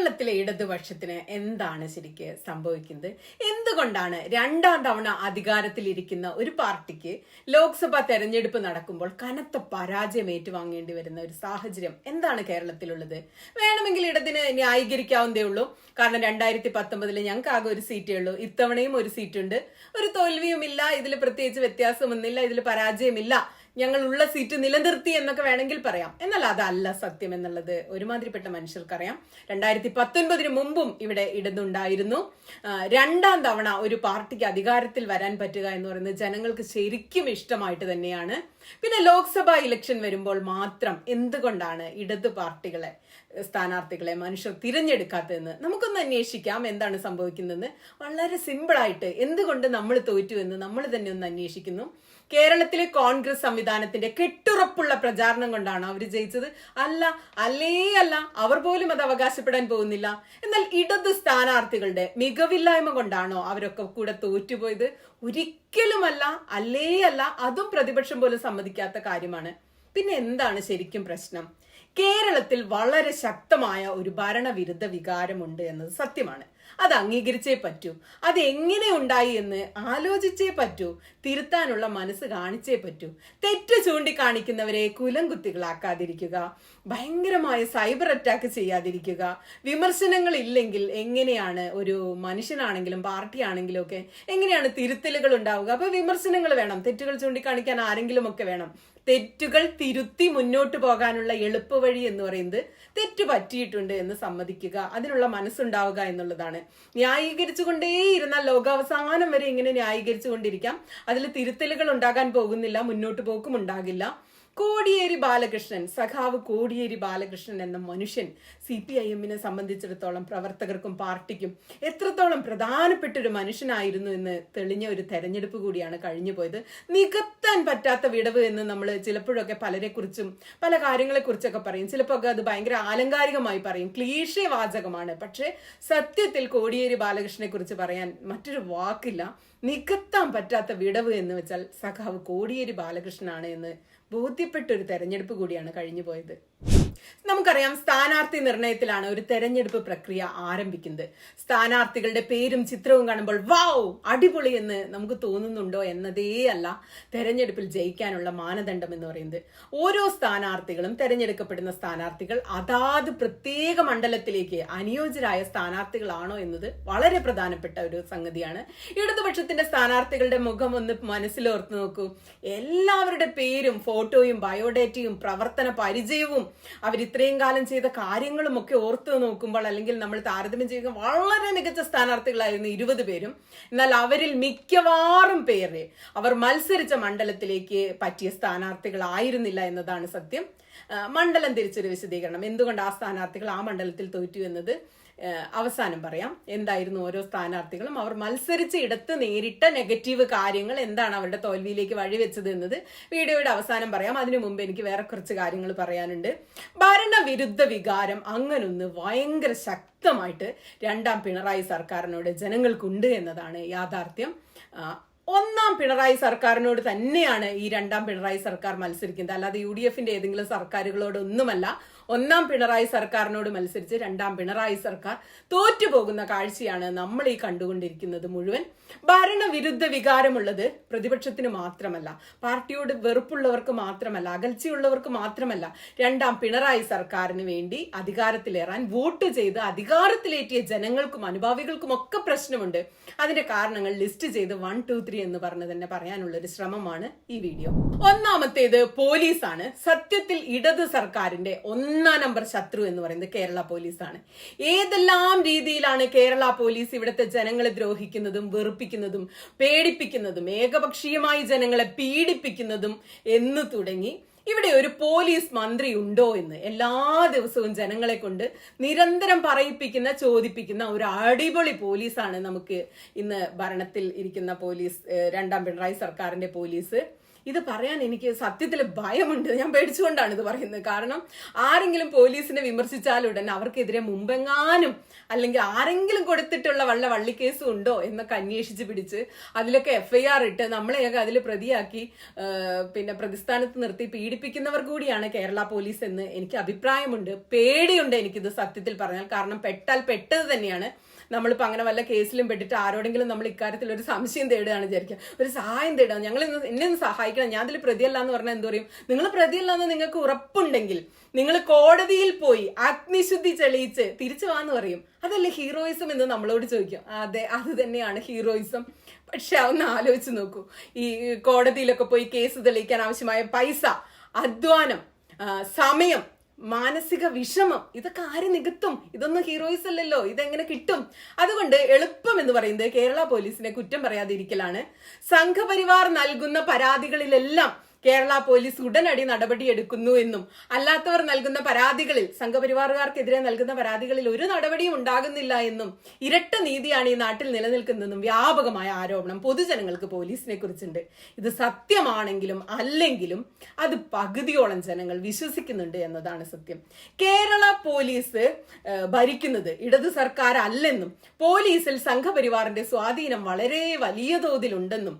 കേരളത്തിലെ ഇടതുപക്ഷത്തിന് എന്താണ് ശരിക്ക് സംഭവിക്കുന്നത്? എന്തുകൊണ്ടാണ് രണ്ടാം തവണ അധികാരത്തിലിരിക്കുന്ന ഒരു പാർട്ടിക്ക് ലോക്സഭാ തെരഞ്ഞെടുപ്പ് നടക്കുമ്പോൾ കനത്ത പരാജയം ഏറ്റുവാങ്ങേണ്ടി വരുന്ന ഒരു സാഹചര്യം എന്താണ് കേരളത്തിലുള്ളത്? വേണമെങ്കിൽ ഇടതിന് ന്യായീകരിക്കാവുന്നതേ ഉള്ളൂ. കാരണം 2019 ഞങ്ങൾക്ക് ആകെ ഒരു സീറ്റേ ഉള്ളൂ, ഇത്തവണയും ഒരു സീറ്റുണ്ട്, ഒരു തോൽവിയുമില്ല, ഇതിൽ പ്രത്യേകിച്ച് വ്യത്യാസമൊന്നുമില്ല, ഇതിൽ പരാജയമില്ല, ഞങ്ങൾ ഉള്ള സീറ്റ് നിലനിർത്തി എന്നൊക്കെ വേണമെങ്കിൽ പറയാം. എന്നാൽ അതല്ല സത്യം എന്നുള്ളത് ഒരുമാതിരിപ്പെട്ട മനുഷ്യർക്കറിയാം. 2019 മുമ്പും ഇവിടെ ഇടതുണ്ടായിരുന്നു. രണ്ടാം തവണ ഒരു പാർട്ടിക്ക് അധികാരത്തിൽ വരാൻ പറ്റുക എന്ന് പറയുന്നത് ജനങ്ങൾക്ക് ശരിക്കും ഇഷ്ടമായിട്ട് തന്നെയാണ്. പിന്നെ ലോക്സഭാ ഇലക്ഷൻ വരുമ്പോൾ മാത്രം എന്തുകൊണ്ടാണ് ഇടതു പാർട്ടികളെ സ്ഥാനാർത്ഥികളെ മനുഷ്യർ തിരഞ്ഞെടുക്കാത്തതെന്ന് നമുക്കൊന്ന് അന്വേഷിക്കാം. എന്താണ് സംഭവിക്കുന്നതെന്ന് വളരെ സിമ്പിളായിട്ട് എന്തുകൊണ്ട് നമ്മൾ തോറ്റു എന്ന് നമ്മൾ തന്നെ ഒന്ന് അന്വേഷിക്കുന്നു. കേരളത്തിലെ കോൺഗ്രസ് സംവിധാനത്തിന്റെ കെട്ടുറപ്പുള്ള പ്രചാരണം കൊണ്ടാണ് അവർ ജയിച്ചത്? അല്ല, അവർ പോലും അത് അവകാശപ്പെടാൻ പോകുന്നില്ല. എന്നാൽ ഇടതു സ്ഥാനാർത്ഥികളുടെ മികവില്ലായ്മ കൊണ്ടാണോ അവരൊക്കെ കൂടെ തോറ്റുപോയത്? ഒരിക്കലുമല്ല, അതും പ്രതിപക്ഷം പോലും സമ്മതിക്കാത്ത കാര്യമാണ്. പിന്നെ എന്താണ് ശരിക്കും പ്രശ്നം? കേരളത്തിൽ വളരെ ശക്തമായ ഒരു ഭരണവിരുദ്ധ വികാരമുണ്ട് എന്നത് സത്യമാണ്. അത് അംഗീകരിച്ചേ പറ്റൂ. അത് എങ്ങനെ ഉണ്ടായി എന്ന് ആലോചിച്ചേ പറ്റൂ. തിരുത്താനുള്ള മനസ്സ് കാണിച്ചേ പറ്റൂ. തെറ്റ് ചൂണ്ടിക്കാണിക്കുന്നവരെ കുലംകുത്തികളാക്കാതിരിക്കുക, ഭയങ്കരമായ സൈബർ അറ്റാക്ക് ചെയ്യാതിരിക്കുക. വിമർശനങ്ങൾ ഇല്ലെങ്കിൽ എങ്ങനെയാണ് ഒരു മനുഷ്യനാണെങ്കിലും പാർട്ടി ആണെങ്കിലും ഒക്കെ എങ്ങനെയാണ് തിരുത്തലുകൾ ഉണ്ടാവുക? അപ്പൊ വിമർശനങ്ങൾ വേണം, തെറ്റുകൾ ചൂണ്ടിക്കാണിക്കാൻ ആരെങ്കിലും ഒക്കെ വേണം. തെറ്റുകൾ തിരുത്തി മുന്നോട്ട് പോകാനുള്ള എളുപ്പവഴി എന്ന് പറയുന്നത് തെറ്റ് പറ്റിയിട്ടുണ്ട് എന്ന് സമ്മതിക്കുക, അതിനുള്ള മനസ്സുണ്ടാവുക എന്നുള്ളതാണ്. ന്യായീകരിച്ചുകൊണ്ടേയിരുന്നാൽ ലോകാവസാനം വരെ ഇങ്ങനെ ന്യായീകരിച്ചുകൊണ്ടിരിക്കാം. അതിൽ തിരുത്തലുകൾ ഉണ്ടാകാൻ പോകുന്നില്ല, മുന്നോട്ട് പോക്കും ഉണ്ടാകില്ല. സഖാവ് കോടിയേരി ബാലകൃഷ്ണൻ എന്ന മനുഷ്യൻ CPIM സംബന്ധിച്ചിടത്തോളം പ്രവർത്തകർക്കും പാർട്ടിക്കും എത്രത്തോളം പ്രധാനപ്പെട്ട ഒരു മനുഷ്യനായിരുന്നു എന്ന് തെളിഞ്ഞ ഒരു തെരഞ്ഞെടുപ്പ് കൂടിയാണ് കഴിഞ്ഞു പോയത്. നികത്താൻ പറ്റാത്ത വിടവ് എന്ന് നമ്മൾ ചിലപ്പോഴൊക്കെ പലരെ കുറിച്ചും പല കാര്യങ്ങളെ കുറിച്ചൊക്കെ പറയും. ചിലപ്പോൾ അത് ഭയങ്കര ആലങ്കാരികമായി പറയും, ക്ലീഷേ വാചകമാണ്. പക്ഷെ സത്യത്തിൽ കോടിയേരി ബാലകൃഷ്ണനെ കുറിച്ച് പറയാൻ മറ്റൊരു വാക്കില്ല. നികത്താൻ പറ്റാത്ത വിടവ് എന്ന് വെച്ചാൽ സഖാവ് കോടിയേരി ബാലകൃഷ്ണനാണ് എന്ന് ബോധ്യപ്പെട്ട ഒരു തെരഞ്ഞെടുപ്പ് കൂടിയാണ് കഴിഞ്ഞു പോയത്. നമുക്കറിയാം, സ്ഥാനാർത്ഥി നിർണയത്തിലാണ് ഒരു തെരഞ്ഞെടുപ്പ് പ്രക്രിയ ആരംഭിക്കുന്നത്. സ്ഥാനാർത്ഥികളുടെ പേരും ചിത്രവും കാണുമ്പോൾ വാവ് അടിപൊളി എന്ന് നമുക്ക് തോന്നുന്നുണ്ടോ എന്നതേ അല്ല തെരഞ്ഞെടുപ്പിൽ ജയിക്കാനുള്ള മാനദണ്ഡം എന്ന് പറയുന്നത്. ഓരോ സ്ഥാനാർത്ഥികളും, തെരഞ്ഞെടുക്കപ്പെടുന്ന സ്ഥാനാർത്ഥികൾ അതാത് പ്രത്യേക മണ്ഡലത്തിലേക്ക് അനുയോജ്യരായ സ്ഥാനാർത്ഥികളാണോ എന്നത് വളരെ പ്രധാനപ്പെട്ട ഒരു സംഗതിയാണ്. ഇടതുപക്ഷത്തിന്റെ സ്ഥാനാർത്ഥികളുടെ മുഖം ഒന്ന് മനസ്സിലോർത്ത് നോക്കൂ. എല്ലാവരുടെ പേരും ഫോട്ടോയും ബയോഡേറ്റയും പ്രവർത്തന പരിചയവും അവർ ഇത്രയും കാലം ചെയ്ത കാര്യങ്ങളും ഒക്കെ ഓർത്ത് നോക്കുമ്പോൾ, അല്ലെങ്കിൽ നമ്മൾ താരതമ്യം ചെയ്യുന്ന വളരെ മികച്ച സ്ഥാനാർത്ഥികളായിരുന്നു 20 പേരും. എന്നാൽ അവരിൽ മിക്കവാറും പേര് അവർ മത്സരിച്ച മണ്ഡലത്തിലേക്ക് പറ്റിയ സ്ഥാനാർത്ഥികളായിരുന്നില്ല എന്നതാണ് സത്യം. മണ്ഡലം തിരിച്ചൊരു വിശദീകരണം, എന്തുകൊണ്ട് ആ സ്ഥാനാർത്ഥികൾ ആ മണ്ഡലത്തിൽ തോറ്റു എന്നത് അവസാനം പറയാം. എന്തായിരുന്നു ഓരോ സ്ഥാനാർത്ഥികളും അവർ മത്സരിച്ച ഇടത്ത് നേരിട്ട നെഗറ്റീവ് കാര്യങ്ങൾ, എന്താണ് അവരുടെ തോൽവിയിലേക്ക് വഴിവെച്ചത് എന്നത് വീഡിയോയുടെ അവസാനം പറയാം. അതിനു മുമ്പ് എനിക്ക് വേറെ കുറച്ച് കാര്യങ്ങൾ പറയാനുണ്ട്. ഭരണവിരുദ്ധ വികാരം അങ്ങനൊന്ന് ഭയങ്കര ശക്തമായിട്ട് രണ്ടാം പിണറായി സർക്കാരിനോട് ജനങ്ങൾക്കുണ്ട് എന്നതാണ് യാഥാർത്ഥ്യം. ഒന്നാം പിണറായി സർക്കാരിനോട് തന്നെയാണ് ഈ രണ്ടാം പിണറായി സർക്കാർ മത്സരിക്കുന്നത്, അല്ലാതെ UDFന്റെ ഏതെങ്കിലും സർക്കാരുകളോടൊന്നുമല്ല. ഒന്നാം പിണറായി സർക്കാരിനോട് മത്സരിച്ച് രണ്ടാം പിണറായി സർക്കാർ തോറ്റുപോകുന്ന കാഴ്ചയാണ് നമ്മൾ ഈ കണ്ടുകൊണ്ടിരിക്കുന്നത് മുഴുവൻ. ഭരണവിരുദ്ധ വികാരമുള്ളത് പ്രതിപക്ഷത്തിന് മാത്രമല്ല, പാർട്ടിയോട് വെറുപ്പുള്ളവർക്ക് മാത്രമല്ല, അകൽച്ചയുള്ളവർക്ക് മാത്രമല്ല, രണ്ടാം പിണറായി സർക്കാരിന് വേണ്ടി അധികാരത്തിലേറാൻ വോട്ട് ചെയ്ത് അധികാരത്തിലേറ്റിയ ജനങ്ങൾക്കും അനുഭാവികൾക്കും ഒക്കെ പ്രശ്നമുണ്ട്. അതിന്റെ കാരണങ്ങൾ ലിസ്റ്റ് ചെയ്ത് 1, 2, 3 എന്ന് പറഞ്ഞ് തന്നെ പറയാനുള്ള ഒരു ശ്രമമാണ് ഈ വീഡിയോ. ഒന്നാമത്തേത് പോലീസാണ്. സത്യത്തിൽ ഇടത് സർക്കാരിന്റെ 1 നമ്പർ ശത്രു എന്ന് പറയുന്നത് കേരള പോലീസാണ്. ഏതെല്ലാം രീതിയിലാണ് കേരള പോലീസ് ഇവിടുത്തെ ജനങ്ങളെ ദ്രോഹിക്കുന്നതും വെറുപ്പിക്കുന്നതും പേടിപ്പിക്കുന്നതും ഏകപക്ഷീയമായി ജനങ്ങളെ പീഡിപ്പിക്കുന്നതും എന്ന് തുടങ്ങി ഇവിടെ ഒരു പോലീസ് മന്ത്രി ഉണ്ടോ എന്ന് എല്ലാ ദിവസവും ജനങ്ങളെ കൊണ്ട് നിരന്തരം പറയിപ്പിക്കുന്ന, ചോദിപ്പിക്കുന്ന ഒരു അടിപൊളി പോലീസാണ് നമുക്ക് ഇന്ന് ഭരണത്തിൽ ഇരിക്കുന്ന പോലീസ്, രണ്ടാം പിണറായി സർക്കാരിന്റെ പോലീസ്. ഇത് പറയാൻ എനിക്ക് സത്യത്തിൽ ഭയമുണ്ട്. ഞാൻ പേടിച്ചുകൊണ്ടാണ് ഇത് പറയുന്നത്. കാരണം ആരെങ്കിലും പോലീസിനെ വിമർശിച്ചാലുടൻ അവർക്കെതിരെ മുമ്പെങ്ങാനും അല്ലെങ്കിൽ ആരെങ്കിലും കൊടുത്തിട്ടുള്ള വല്ല വള്ളിക്കേസും ഉണ്ടോ എന്നൊക്കെ അന്വേഷിച്ച് പിടിച്ച് അതിലൊക്കെ FIR ഇട്ട് നമ്മളെയൊക്കെ അതിൽ പ്രതിയാക്കി പിന്നെ പ്രതിസ്ഥാനത്ത് നിർത്തി പീഡിപ്പിക്കുന്നവർ കൂടിയാണ് കേരള പോലീസ് എന്ന് എനിക്ക് അഭിപ്രായമുണ്ട്. പേടിയുണ്ട് എനിക്കിത് സത്യത്തിൽ പറഞ്ഞാൽ. കാരണം പെട്ടാൽ പെട്ടത് തന്നെയാണ്. നമ്മളിപ്പോൾ അങ്ങനെ വല്ല കേസിലും പെട്ടിട്ട് ആരോടെങ്കിലും നമ്മൾ ഇക്കാര്യത്തിൽ ഒരു സംശയം തേടുകയാണ് വിചാരിക്കുക, ഒരു സഹായം തേടുക, എന്നെ ഒന്ന് സഹായിക്കണം, ഞാൻ അതിൽ പ്രതിയല്ല എന്ന് പറഞ്ഞാൽ എന്ത് പറയും? നിങ്ങൾ പ്രതിയല്ല എന്ന് നിങ്ങൾക്ക് ഉറപ്പുണ്ടെങ്കിൽ നിങ്ങൾ കോടതിയിൽ പോയി അഗ്നിശുദ്ധി തെളിയിച്ച് തിരിച്ചു വാന്ന് പറയും. അതല്ലേ ഹീറോയിസം എന്ന് നമ്മളോട് ചോദിക്കും. അതെ, അത് തന്നെയാണ് ഹീറോയിസം. പക്ഷെ ഒന്ന് ആലോചിച്ച് നോക്കൂ, ഈ കോടതിയിലൊക്കെ പോയി കേസ് തെളിയിക്കാൻ ആവശ്യമായ പൈസ, അധ്വാനം, സമയം, മാനസിക വിഷമം, ഇതൊക്കെ ആര് നികത്തും? ഇതൊന്നും ഹീറോയിസ് അല്ലല്ലോ. ഇതെങ്ങനെ കിട്ടും? അതുകൊണ്ട് എളുപ്പം എന്ന് പറയുന്നത് കേരള പോലീസിനെ കുറ്റം പറയാതിരിക്കലാണ്. സംഘപരിവാർ നൽകുന്ന പരാതികളിലെല്ലാം കേരള പോലീസ് ഉടനടി നടപടിയെടുക്കുന്നു എന്നും അല്ലാത്തവർ നൽകുന്ന പരാതികളിൽ, സംഘപരിവാറുകാർക്കെതിരെ നൽകുന്ന പരാതികളിൽ ഒരു നടപടിയും ഉണ്ടാകുന്നില്ല എന്നും ഇരട്ട നീതിയാണ് ഈ നാട്ടിൽ നിലനിൽക്കുന്നതെന്നും വ്യാപകമായ ആരോപണം പൊതുജനങ്ങൾക്ക് പോലീസിനെ കുറിച്ചുണ്ട്. ഇത് സത്യമാണെങ്കിലും അല്ലെങ്കിലും അത് പകുതിയോളം ജനങ്ങൾ വിശ്വസിക്കുന്നുണ്ട് എന്നതാണ് സത്യം. കേരള പോലീസ് ഭരിക്കുന്നത് ഇടതു സർക്കാർ അല്ലെന്നും പോലീസിൽ സംഘപരിവാറിന്റെ സ്വാധീനം വളരെ വലിയ തോതിലുണ്ടെന്നും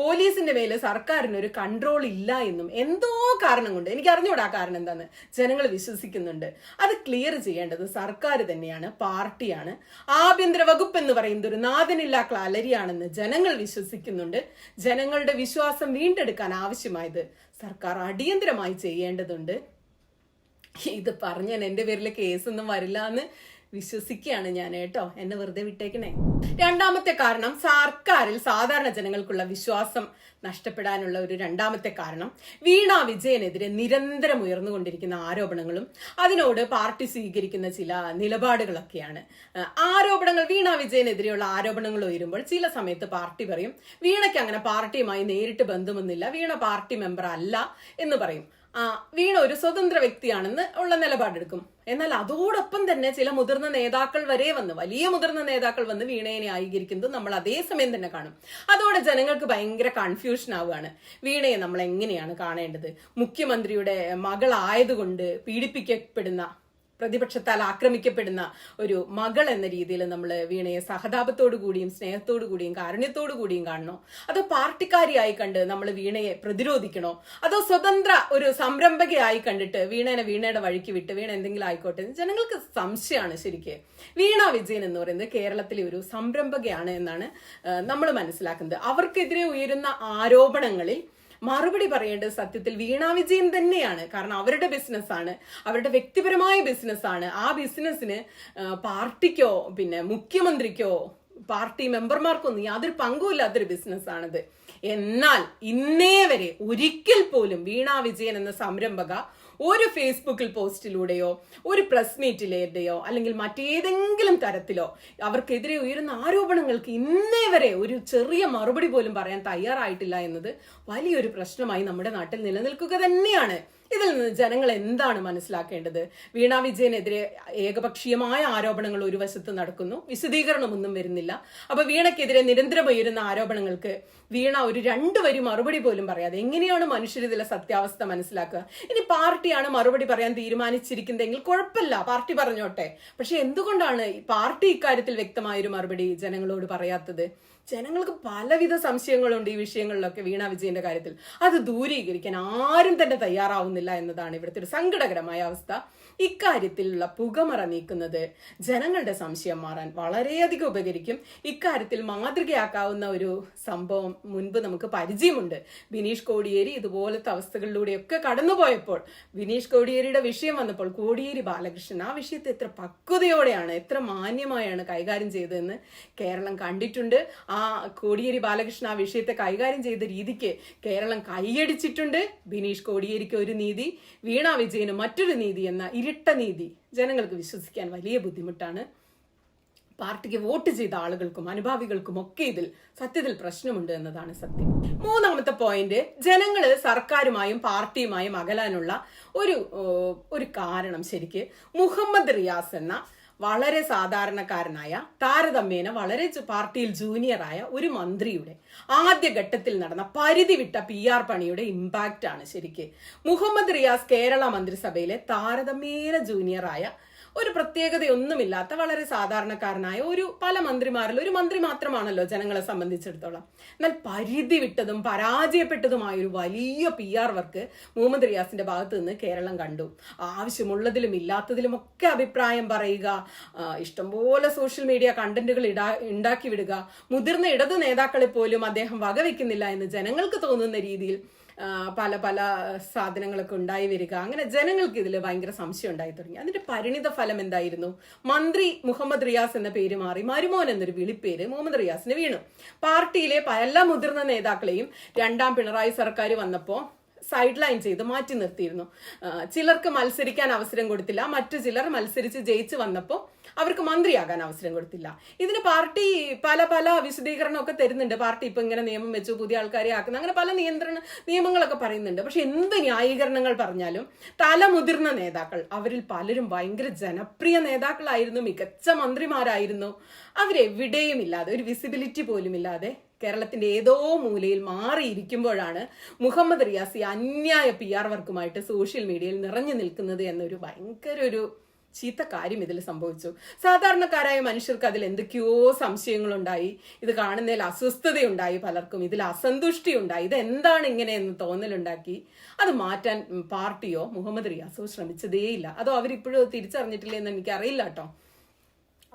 പോലീസിന്റെ മേലെ സർക്കാരിനൊരു കൺട്രോൾ ഇല്ല എന്നും എന്തോ കാരണം കൊണ്ട്, എനിക്ക് അറിഞ്ഞൂടാ കാരണം എന്താന്ന്, ജനങ്ങൾ വിശ്വസിക്കുന്നുണ്ട്. അത് ക്ലിയർ ചെയ്യേണ്ടത് സർക്കാർ തന്നെയാണ്, പാർട്ടിയാണ്. ആഭ്യന്തര വകുപ്പ് എന്ന് പറയുന്നത് ഒരു നാഥനില്ലാ കളരിയാണെന്ന് ജനങ്ങൾ വിശ്വസിക്കുന്നുണ്ട്. ജനങ്ങളുടെ വിശ്വാസം വീണ്ടെടുക്കാൻ ആവശ്യമായത് സർക്കാർ അടിയന്തരമായി ചെയ്യേണ്ടതുണ്ട്. ഇത് പറഞ്ഞാൽ എന്റെ പേരിൽ കേസൊന്നും വരില്ല എന്ന് വിശ്വസിക്കുകയാണ് ഞാൻ കേട്ടോ. എന്നെ വെറുതെ വിട്ടേക്കണേ. രണ്ടാമത്തെ കാരണം, സർക്കാരിൽ സാധാരണ ജനങ്ങൾക്കുള്ള വിശ്വാസം നഷ്ടപ്പെടാനുള്ള ഒരു രണ്ടാമത്തെ കാരണം വീണ വിജയനെതിരെ നിരന്തരം ഉയർന്നുകൊണ്ടിരിക്കുന്ന ആരോപണങ്ങളും അതിനോട് പാർട്ടി സ്വീകരിക്കുന്ന ചില നിലപാടുകളൊക്കെയാണ്. ആരോപണങ്ങൾ, വീണ വിജയനെതിരെയുള്ള ആരോപണങ്ങൾ ഉയരുമ്പോൾ ചില സമയത്ത് പാർട്ടി പറയും വീണയ്ക്ക് അങ്ങനെ പാർട്ടിയുമായി നേരിട്ട് ബന്ധമൊന്നുമില്ല, വീണ പാർട്ടി മെമ്പർ അല്ല എന്ന് പറയും. വീണ ഒരു സ്വതന്ത്ര വ്യക്തിയാണെന്ന് ഉള്ള നിലപാടെടുക്കും. എന്നാൽ അതോടൊപ്പം തന്നെ ചില മുതിർന്ന നേതാക്കൾ വരെ വന്ന്, വലിയ മുതിർന്ന നേതാക്കൾ വന്ന് വീണയെ ന്യായീകരിക്കുന്നത് നമ്മൾ അതേസമയം തന്നെ കാണും. അതോടെ ജനങ്ങൾക്ക് ഭയങ്കര കൺഫ്യൂഷൻ ആവുകയാണ്. വീണയെ നമ്മൾ എങ്ങനെയാണ് കാണേണ്ടത്? മുഖ്യമന്ത്രിയുടെ മകളായതുകൊണ്ട് പീഡിപ്പിക്കപ്പെടുന്ന, പ്രതിപക്ഷത്താൽ ആക്രമിക്കപ്പെടുന്ന ഒരു മകൾ എന്ന രീതിയിൽ നമ്മൾ വീണയെ സഹതാപത്തോടു കൂടിയും സ്നേഹത്തോടു കൂടിയും കാരുണ്യത്തോടു കൂടിയും കാണണോ? അതോ പാർട്ടിക്കാരിയായി കണ്ട് നമ്മൾ വീണയെ പ്രതിരോധിക്കണോ? അതോ സ്വതന്ത്ര ഒരു സംരംഭകയായി കണ്ടിട്ട് വീണയുടെ വഴിക്ക് വിട്ട് വീണ എന്തെങ്കിലും ആയിക്കോട്ടെ? ജനങ്ങൾക്ക് സംശയമാണ് ശരിക്ക്. വീണ വിജയൻ എന്ന് പറയുന്നത് കേരളത്തിലെ ഒരു സംരംഭകയാണ് എന്നാണ് നമ്മൾ മനസ്സിലാക്കുന്നത്. അവർക്കെതിരെ ഉയരുന്ന ആരോപണങ്ങളിൽ മറുപടി പറയേണ്ടത് സത്യത്തിൽ വീണ വിജയൻ തന്നെയാണ്. കാരണം അവരുടെ ബിസിനസ്സാണ്, അവരുടെ വ്യക്തിപരമായ ബിസിനസ്സാണ്. ആ ബിസിനസ്സിന് പാർട്ടിക്കോ പിന്നെ മുഖ്യമന്ത്രിക്കോ പാർട്ടി മെമ്പർമാർക്കൊന്നും യാതൊരു പങ്കുമില്ലാത്തൊരു ബിസിനസ്സാണിത്. എന്നാൽ ഇന്നേ വരെ ഒരിക്കൽ പോലും വീണ വിജയൻ എന്ന സംരംഭക ഒരു ഫേസ്ബുക്കിൽ പോസ്റ്റിലൂടെയോ ഒരു പ്രസ് മീറ്റിലേയോ അല്ലെങ്കിൽ മറ്റേതെങ്കിലും തരത്തിലോ അവർക്കെതിരെ ഉയരുന്ന ആരോപണങ്ങൾക്ക് ഇന്നേ വരെ ഒരു ചെറിയ മറുപടി പോലും പറയാൻ തയ്യാറായിട്ടില്ല എന്നത് വലിയൊരു പ്രശ്നമായി നമ്മുടെ നാട്ടിൽ നിലനിൽക്കുക തന്നെയാണ്. ഇതിൽ നിന്ന് ജനങ്ങൾ എന്താണ് മനസ്സിലാക്കേണ്ടത്? വീണ വിജയനെതിരെ ഏകപക്ഷീയമായ ആരോപണങ്ങൾ ഒരു വശത്ത് നടക്കുന്നു, വിശദീകരണമൊന്നും വരുന്നില്ല. അപ്പൊ വീണയ്ക്കെതിരെ നിരന്തരം ഉയരുന്ന ആരോപണങ്ങൾക്ക് വീണ ഒരു 2 വരി മറുപടി പോലും പറയാതെ എങ്ങനെയാണ് മനുഷ്യർ ഇതിലെ സത്യാവസ്ഥ മനസ്സിലാക്കുക? ഇനി പാർട്ടിയാണ് മറുപടി പറയാൻ തീരുമാനിച്ചിരിക്കുന്നതെങ്കിൽ കുഴപ്പമില്ല, പാർട്ടി പറഞ്ഞോട്ടെ. പക്ഷെ എന്തുകൊണ്ടാണ് പാർട്ടി ഇക്കാര്യത്തിൽ വ്യക്തമായൊരു മറുപടി ജനങ്ങളോട് പറയാത്തത്? ജനങ്ങൾക്ക് പലവിധ സംശയങ്ങളുണ്ട് ഈ വിഷയങ്ങളിലൊക്കെ. വീണ വിജയന്റെ കാര്യത്തിൽ അത് ദൂരീകരിക്കാൻ ആരും തന്നെ തയ്യാറാവുന്നില്ല എന്നതാണ് ഇവിടുത്തെ ഒരു സങ്കടകരമായ അവസ്ഥ. ഇക്കാര്യത്തിലുള്ള പുകമറ നീക്കുന്നത് ജനങ്ങളുടെ സംശയം മാറാൻ വളരെയധികം ഉപകരിക്കും. ഇക്കാര്യത്തിൽ മാതൃകയാക്കാവുന്ന ഒരു സംഭവം മുൻപ് നമുക്ക് പരിചയമുണ്ട്. ബിനീഷ് കോടിയേരി ഇതുപോലത്തെ അവസ്ഥകളിലൂടെയൊക്കെ കടന്നുപോയപ്പോൾ, ബിനീഷ് കോടിയേരിയുടെ വിഷയം വന്നപ്പോൾ കോടിയേരി ബാലകൃഷ്ണൻ ആ വിഷയത്തെ എത്ര പക്വതയോടെയാണ്, എത്ര മാന്യമായാണ് കൈകാര്യം ചെയ്തതെന്ന് കേരളം കണ്ടിട്ടുണ്ട്. ആ കോടിയേരി ബാലകൃഷ്ണൻ ആ വിഷയത്തെ കൈകാര്യം ചെയ്ത രീതിക്ക് കേരളം കൈയടിച്ചിട്ടുണ്ട്. ബിനീഷ് കോടിയേരിക്ക് ഒരു നീതി, വീണ വിജയന് മറ്റൊരു നീതി എന്ന ഇരട്ട നീതി ജനങ്ങൾക്ക് വിശ്വസിക്കാൻ വലിയ ബുദ്ധിമുട്ടാണ്. പാർട്ടിക്ക് വോട്ട് ചെയ്ത ആളുകൾക്കും അനുഭാവികൾക്കും ഒക്കെ ഇതിൽ സത്യത്തിൽ പ്രശ്നമുണ്ട് എന്നതാണ് സത്യം. മൂന്നാമത്തെ പോയിന്റ്, ജനങ്ങള് സർക്കാരുമായും പാർട്ടിയുമായും അകലാനുള്ള ഒരു കാരണം ശരിക്ക് മുഹമ്മദ് റിയാസ് എന്ന വളരെ സാധാരണക്കാരനായ താരതമ്യേന വളരെ പാർട്ടിയിൽ ജൂനിയറായ ഒരു മന്ത്രിയുടെ ആദ്യഘട്ടത്തിൽ നടന്ന പരിധി വിട്ട PR പണിയുടെ ഇമ്പാക്റ്റ് ആണ് ശരിക്ക്. മുഹമ്മദ് റിയാസ് കേരള മന്ത്രിസഭയിലെ താരതമ്യേന ജൂനിയറായ ഒരു പ്രത്യേകതയൊന്നുമില്ലാത്ത വളരെ സാധാരണക്കാരനായ പല മന്ത്രിമാരിൽ ഒരു മന്ത്രി മാത്രമാണല്ലോ ജനങ്ങളെ സംബന്ധിച്ചിടത്തോളം. എന്നാൽ പരിധി വിട്ടതും പരാജയപ്പെട്ടതുമായ ഒരു വലിയ PR വർക്ക് മുഹമ്മദ് റിയാസിന്റെ ഭാഗത്ത് നിന്ന് കേരളം കണ്ടു. ആവശ്യമുള്ളതിലും ഇല്ലാത്തതിലും ഒക്കെ അഭിപ്രായം പറയുക, ഇഷ്ടംപോലെ സോഷ്യൽ മീഡിയ കണ്ടന്റുകൾ ഉണ്ടാക്കി വിടുക, മുതിർന്ന ഇടത് നേതാക്കളെ പോലും അദ്ദേഹം വകവെക്കുന്നില്ല എന്ന് ജനങ്ങൾക്ക് തോന്നുന്ന രീതിയിൽ പല സാധനങ്ങളൊക്കെ ഉണ്ടായി വരിക. അങ്ങനെ ജനങ്ങൾക്ക് ഇതിൽ ഭയങ്കര സംശയം ഉണ്ടായി തുടങ്ങി. അതിന്റെ പരിണിത ഫലം എന്തായിരുന്നു? മന്ത്രി മുഹമ്മദ് റിയാസ് എന്ന പേര് മാറി മരുമോൻ എന്നൊരു വിളിപ്പേര് മുഹമ്മദ് റിയാസിന് വീണു. പാർട്ടിയിലെ പല മുതിർന്ന നേതാക്കളെയും രണ്ടാം പിണറായി സർക്കാർ വന്നപ്പോൾ സൈഡ് ലൈൻ ചെയ്ത് മാറ്റി നിർത്തിയിരുന്നു. ചിലർക്ക് മത്സരിക്കാൻ അവസരം കൊടുത്തില്ല, മറ്റു ചിലർ മത്സരിച്ച് ജയിച്ചു വന്നപ്പോൾ അവർക്ക് മന്ത്രിയാകാൻ അവസരം കൊടുത്തില്ല. ഇതിന് പാർട്ടി പല വിശദീകരണമൊക്കെ തരുന്നുണ്ട്. പാർട്ടി ഇപ്പൊ ഇങ്ങനെ നിയമം വെച്ചു, പുതിയ ആൾക്കാരെ ആക്കുന്ന, അങ്ങനെ പല നിയമങ്ങളൊക്കെ പറയുന്നുണ്ട്. പക്ഷെ എന്ത് ന്യായീകരണങ്ങൾ പറഞ്ഞാലും മുതിർന്ന നേതാക്കൾ, അവരിൽ പലരും ഭയങ്കര ജനപ്രിയ നേതാക്കളായിരുന്നു, മികച്ച മന്ത്രിമാരായിരുന്നു. അവരെവിടെയും ഇല്ലാതെ, ഒരു വിസിബിലിറ്റി പോലും ഇല്ലാതെ കേരളത്തിന്റെ ഏതോ മൂലയിൽ മാറിയിരിക്കുമ്പോഴാണ് മുഹമ്മദ് റിയാസ് അന്യായ PR വർക്കുമായിട്ട് സോഷ്യൽ മീഡിയയിൽ നിറഞ്ഞു നിൽക്കുന്നത് എന്നൊരു ഭയങ്കര ഒരു ചീത്ത കാര്യം ഇതിൽ സംഭവിച്ചു. സാധാരണക്കാരായ മനുഷ്യർക്ക് അതിൽ എന്തൊക്കെയോ സംശയങ്ങളുണ്ടായി, ഇത് കാണുന്നതിൽ അസ്വസ്ഥതയുണ്ടായി, പലർക്കും ഇതിൽ അസന്തുഷ്ടി ഉണ്ടായി, ഇത് എന്താണ് ഇങ്ങനെ എന്ന് തോന്നലുണ്ടാക്കി. അത് മാറ്റാൻ പാർട്ടിയോ മുഹമ്മദ് റിയാസോ ശ്രമിച്ചതേയില്ല. അതോ അവരിപ്പോഴും തിരിച്ചറിഞ്ഞിട്ടില്ല എന്ന് എനിക്കറിയില്ല കേട്ടോ.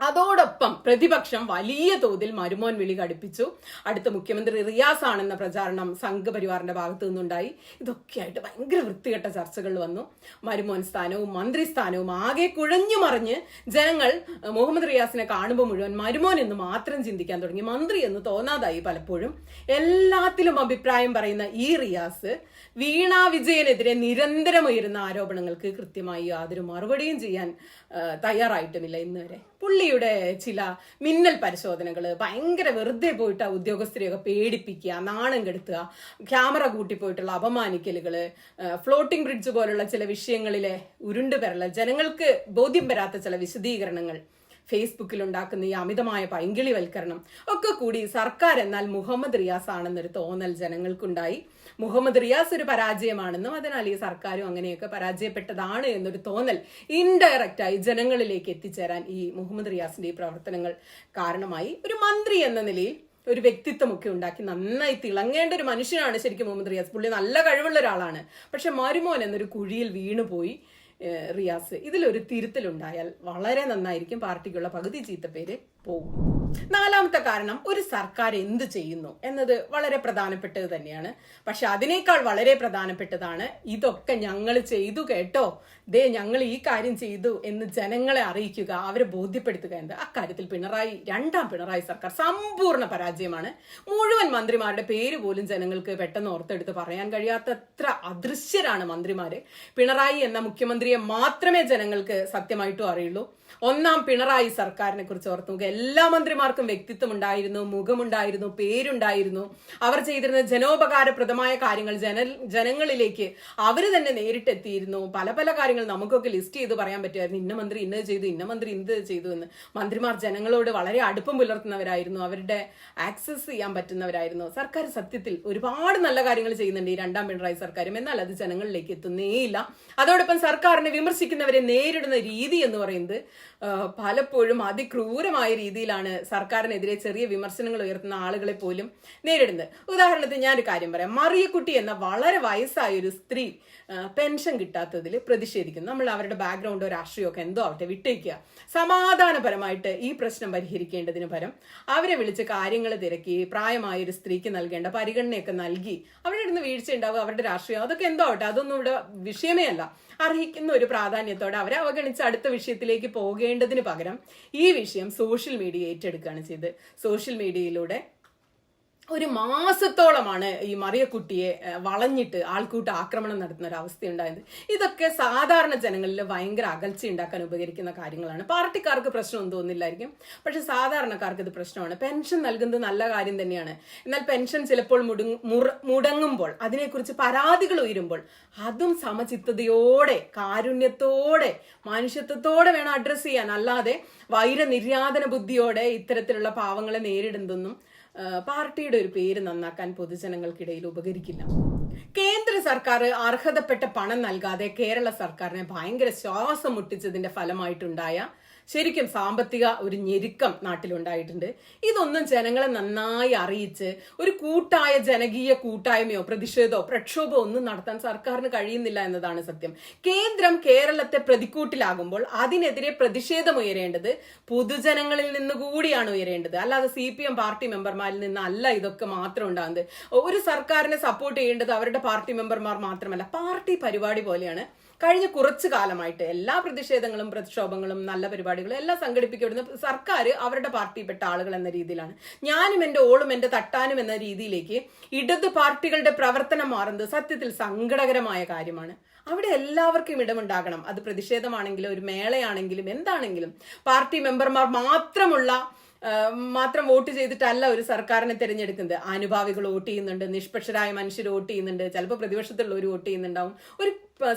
അതോടൊപ്പം പ്രതിപക്ഷം വലിയ തോതിൽ മരുമോൻ വിളി ഘടിപ്പിച്ചു. അടുത്ത മുഖ്യമന്ത്രി റിയാസ് ആണെന്ന പ്രചാരണം സംഘപരിവാറിന്റെ ഭാഗത്തു നിന്നുണ്ടായി. ഇതൊക്കെയായിട്ട് ഭയങ്കര വൃത്തികെട്ട ചർച്ചകൾ വന്നു. മരുമോൻ സ്ഥാനവും മന്ത്രിസ്ഥാനവും ആകെ കുഴഞ്ഞു മറിഞ്ഞ് ജനങ്ങൾ മുഹമ്മദ് റിയാസിനെ കാണുമ്പോൾ മുഴുവൻ മരുമോൻ എന്ന് മാത്രം ചിന്തിക്കാൻ തുടങ്ങി, മന്ത്രി എന്ന് തോന്നാതായി. പലപ്പോഴും എല്ലാത്തിലും അഭിപ്രായം പറയുന്ന ഈ റിയാസ് വീണ വിജയനെതിരെ നിരന്തരം ഉയരുന്ന ആരോപണങ്ങൾക്ക് കൃത്യമായി യാതൊരു മറുപടിയും ചെയ്യാൻ തയ്യാറായിട്ടുമില്ല ഇന്ന് വരെ. പുള്ളിയുടെ ചില മിന്നൽ പരിശോധനകൾ ഭയങ്കര വെറുതെ പോയിട്ട് ഉദ്യോഗസ്ഥരെയൊക്കെ പേടിപ്പിക്കുക, നാണം കെടുത്തുക, ക്യാമറ കൂട്ടിപ്പോയിട്ടുള്ള അപമാനിക്കലുകള്, ഫ്ലോട്ടിംഗ് ബ്രിഡ്ജ് പോലുള്ള ചില വിഷയങ്ങളിലെ ഉരുണ്ടുപെരൽ, ജനങ്ങൾക്ക് ബോധ്യം വരാത്ത ചില വിശദീകരണങ്ങൾ, ഫേസ്ബുക്കിൽ ഉണ്ടാക്കുന്ന ഈ അമിതമായ പൈങ്കിളിവൽക്കരണം ഒക്കെ കൂടി സർക്കാർ എന്നാൽ മുഹമ്മദ് റിയാസ് ആണെന്നൊരു തോന്നൽ ജനങ്ങൾക്കുണ്ടായി. മുഹമ്മദ് റിയാസ് ഒരു പരാജയമാണെന്നും അതിനാൽ ഈ സർക്കാരും അങ്ങനെയൊക്കെ പരാജയപ്പെട്ടതാണ് എന്നൊരു തോന്നൽ ഇൻഡയറക്റ്റായി ജനങ്ങളിലേക്ക് എത്തിച്ചേരാൻ ഈ മുഹമ്മദ് റിയാസിന്റെ ഈ പ്രവർത്തനങ്ങൾ കാരണമായി. ഒരു മന്ത്രി എന്ന നിലയിൽ ഒരു വ്യക്തിത്വമൊക്കെ ഉണ്ടാക്കി നന്നായി തിളങ്ങേണ്ട ഒരു മനുഷ്യനാണ് ശരിക്കും മുഹമ്മദ് റിയാസ്. പുള്ളി നല്ല കഴിവുള്ള ഒരാളാണ്. പക്ഷെ മരുമോൻ എന്നൊരു കുഴിയിൽ വീണുപോയി റിയാസ്. ഇതിലൊരു തിരുത്തലുണ്ടായാൽ വളരെ നന്നായിരിക്കും. പാർട്ടിക്കുള്ള പകുതി ചീത്തപ്പേര് പോകും. നാലാമത്തെ കാരണം, ഒരു സർക്കാർ എന്ത് ചെയ്യുന്നു എന്നത് വളരെ പ്രധാനപ്പെട്ടത് തന്നെയാണ്. പക്ഷെ അതിനേക്കാൾ വളരെ പ്രധാനപ്പെട്ടതാണ് ഇതൊക്കെ ഞങ്ങൾ ചെയ്തു കേട്ടോ, ഞങ്ങൾ ഈ കാര്യം ചെയ്തു എന്ന് ജനങ്ങളെ അറിയിക്കുക, അവരെ ബോധ്യപ്പെടുത്തുക എന്നത്. അക്കാര്യത്തിൽ രണ്ടാം പിണറായി സർക്കാർ സമ്പൂർണ്ണ പരാജയമാണ്. മുഴുവൻ മന്ത്രിമാരുടെ പേര് പോലും ജനങ്ങൾക്ക് പെട്ടെന്ന് ഓർത്തെടുത്ത് പറയാൻ കഴിയാത്തത്ര അദൃശ്യരാണ് മന്ത്രിമാര്. പിണറായി എന്ന മുഖ്യമന്ത്രിയെ മാത്രമേ ജനങ്ങൾക്ക് സത്യമായിട്ടും അറിയുള്ളൂ. ഒന്നാം പിണറായി സർക്കാരിനെ കുറിച്ച് ഓർത്തു നോക്കുക. എല്ലാ മന്ത്രിമാർക്കും വ്യക്തിത്വം ഉണ്ടായിരുന്നു, മുഖമുണ്ടായിരുന്നു, പേരുണ്ടായിരുന്നു. അവർ ചെയ്തിരുന്ന ജനോപകാരപ്രദമായ കാര്യങ്ങൾ ജനങ്ങളിലേക്ക് അവർ തന്നെ നേരിട്ടെത്തിയിരുന്നു. പല കാര്യങ്ങൾ നമുക്കൊക്കെ ലിസ്റ്റ് ചെയ്ത് പറയാൻ പറ്റുമായിരുന്നു. ഇന്ന മന്ത്രി ഇന്നത് ചെയ്തു, ഇന്ന മന്ത്രി ഇന്നത് ചെയ്തു എന്ന്. മന്ത്രിമാർ ജനങ്ങളോട് വളരെ അടുപ്പം പുലർത്തുന്നവരായിരുന്നു, അവരുടെ ആക്സസ് ചെയ്യാൻ പറ്റുന്നവരായിരുന്നു. സർക്കാർ സത്യത്തിൽ ഒരുപാട് നല്ല കാര്യങ്ങൾ ചെയ്യുന്നുണ്ട് ഈ രണ്ടാം പിണറായി സർക്കാരും. എന്നാൽ അത് ജനങ്ങളിലേക്ക് എത്തുന്നേയില്ല. അതോടൊപ്പം സർക്കാരിനെ വിമർശിക്കുന്നവരെ നേരിടുന്ന രീതി എന്ന് പറയുന്നത് പലപ്പോഴും അതിക്രൂരമായ രീതിയിലാണ് സർക്കാരിനെതിരെ ചെറിയ വിമർശനങ്ങൾ ഉയർത്തുന്ന ആളുകളെ പോലും നേരിടുന്നത്. ഉദാഹരണത്തിന് ഞാനൊരു കാര്യം പറയാം. മറിയക്കുട്ടി എന്ന വളരെ വയസ്സായ ഒരു സ്ത്രീ പെൻഷൻ കിട്ടാത്തതിൽ പ്രതിഷേധിക്കുന്നു. നമ്മൾ അവരുടെ ബാക്ക്ഗ്രൗണ്ടോ രാഷ്ട്രീയമൊക്കെ എന്തോ ആവട്ടെ വിട്ടേക്കുക. സമാധാനപരമായിട്ട് ഈ പ്രശ്നം പരിഹരിക്കേണ്ടതിന് പകരം അവരെ വിളിച്ച് കാര്യങ്ങൾ തിരക്കി പ്രായമായ ഒരു സ്ത്രീക്ക് നൽകേണ്ട പരിഗണനയൊക്കെ നൽകി അവരുടെ അടുത്ത് വീഴ്ച ഉണ്ടാവുക, അവരുടെ രാഷ്ട്രീയം അതൊക്കെ എന്തോ ആവട്ടെ, അതൊന്നും ഇവിടെ വിഷയമേ അല്ല. അർഹിക്കുന്ന ഒരു പ്രാധാന്യത്തോടെ അവരെ അവഗണിച്ച് അടുത്ത വിഷയത്തിലേക്ക് പോകേണ്ടതിന് പകരം ഈ വിഷയം സോഷ്യൽ മീഡിയ ഏറ്റെടുക്കുകയാണ് ചെയ്തത്. സോഷ്യൽ മീഡിയയിലൂടെ ഒരു മാസത്തോളമാണ് ഈ മറിയക്കുട്ടിയെ വളഞ്ഞിട്ട് ആൾക്കൂട്ട ആക്രമണം നടത്തുന്ന ഒരു അവസ്ഥയുണ്ടായത്. ഇതൊക്കെ സാധാരണ ജനങ്ങളിൽ ഭയങ്കര അകൽച്ച ഉണ്ടാക്കാൻ ഉപകരിക്കുന്ന കാര്യങ്ങളാണ്. പാർട്ടിക്കാർക്ക് പ്രശ്നമൊന്നും തോന്നില്ലായിരിക്കും, പക്ഷെ സാധാരണക്കാർക്ക് ഇത് പ്രശ്നമാണ്. പെൻഷൻ നൽകുന്നത് നല്ല കാര്യം തന്നെയാണ്. എന്നാൽ പെൻഷൻ ചിലപ്പോൾ മുടങ്ങുമ്പോൾ, അതിനെക്കുറിച്ച് പരാതികൾ ഉയരുമ്പോൾ അതും സമചിത്തതയോടെ, കാരുണ്യത്തോടെ, മനുഷ്യത്വത്തോടെ വേണം അഡ്രസ്സ് ചെയ്യാൻ. അല്ലാതെ വൈരനിര്യാതന ബുദ്ധിയോടെ ഇത്തരത്തിലുള്ള പാവങ്ങളെ നേരിടുന്നതൊന്നും പാർട്ടിയുടെ ഒരു പേര് നന്നാക്കാൻ പൊതുജനങ്ങൾക്കിടയിൽ ഉപകരിക്കില്ല. കേന്ദ്ര സർക്കാർ അർഹതപ്പെട്ട പണം നൽകാതെ കേരള സർക്കാരിനെ ഭയങ്കര ശ്വാസം മുട്ടിച്ചതിന്റെ ഫലമായിട്ടുണ്ടായ ശരിക്കും സാമ്പത്തിക ഒരു ഞെരുക്കം നാട്ടിലുണ്ടായിട്ടുണ്ട്. ഇതൊന്നും ജനങ്ങളെ നന്നായി അറിയിച്ച് ഒരു കൂട്ടായ ജനകീയ കൂട്ടായ്മയോ പ്രതിഷേധമോ പ്രക്ഷോഭമോ ഒന്നും നടത്താൻ സർക്കാരിന് കഴിയുന്നില്ല എന്നതാണ് സത്യം. കേന്ദ്രം കേരളത്തെ പ്രതിക്കൂട്ടിലാകുമ്പോൾ അതിനെതിരെ പ്രതിഷേധം ഉയരേണ്ടത് പൊതുജനങ്ങളിൽ നിന്ന് കൂടിയാണ് ഉയരേണ്ടത്. അല്ലാതെ CPM പാർട്ടി മെമ്പർമാരിൽ നിന്നല്ല ഇതൊക്കെ മാത്രം ഉണ്ടാകുന്നത്. ഒരു സർക്കാരിനെ സപ്പോർട്ട് ചെയ്യേണ്ടത് അവരുടെ പാർട്ടി മെമ്പർമാർ മാത്രമല്ല, പാർട്ടി പരിപാടി പോലെയാണ്. കഴിഞ്ഞ കുറച്ചു കാലമായിട്ട് എല്ലാ പ്രതിഷേധങ്ങളും പ്രക്ഷോഭങ്ങളും നല്ല പരിപാടികളും എല്ലാം സംഘടിപ്പിക്കപ്പെടുന്ന സർക്കാർ അവരുടെ പാർട്ടിയിൽപ്പെട്ട ആളുകൾ എന്ന രീതിയിലാണ്. ഞാനും എന്റെ ഓളും എന്റെ തട്ടാനും എന്ന രീതിയിലേക്ക് ഇടത് പാർട്ടികളുടെ പ്രവർത്തനം മാറുന്നത് സത്യത്തിൽ സങ്കടകരമായ കാര്യമാണ്. അവിടെ എല്ലാവർക്കും ഇടമുണ്ടാകണം. അത് പ്രതിഷേധമാണെങ്കിലും ഒരു മേളയാണെങ്കിലും എന്താണെങ്കിലും പാർട്ടി മെമ്പർമാർ മാത്രം വോട്ട് ചെയ്തിട്ടല്ല ഒരു സർക്കാരിനെ തിരഞ്ഞെടുക്കുന്നത്. അനുഭാവികൾ വോട്ട് ചെയ്യുന്നുണ്ട്, നിഷ്പക്ഷരായ മനുഷ്യർ വോട്ട് ചെയ്യുന്നുണ്ട്, ചിലപ്പോൾ പ്രതിപക്ഷത്തുള്ളവർ വോട്ട് ചെയ്യുന്നുണ്ടാവും. ഒരു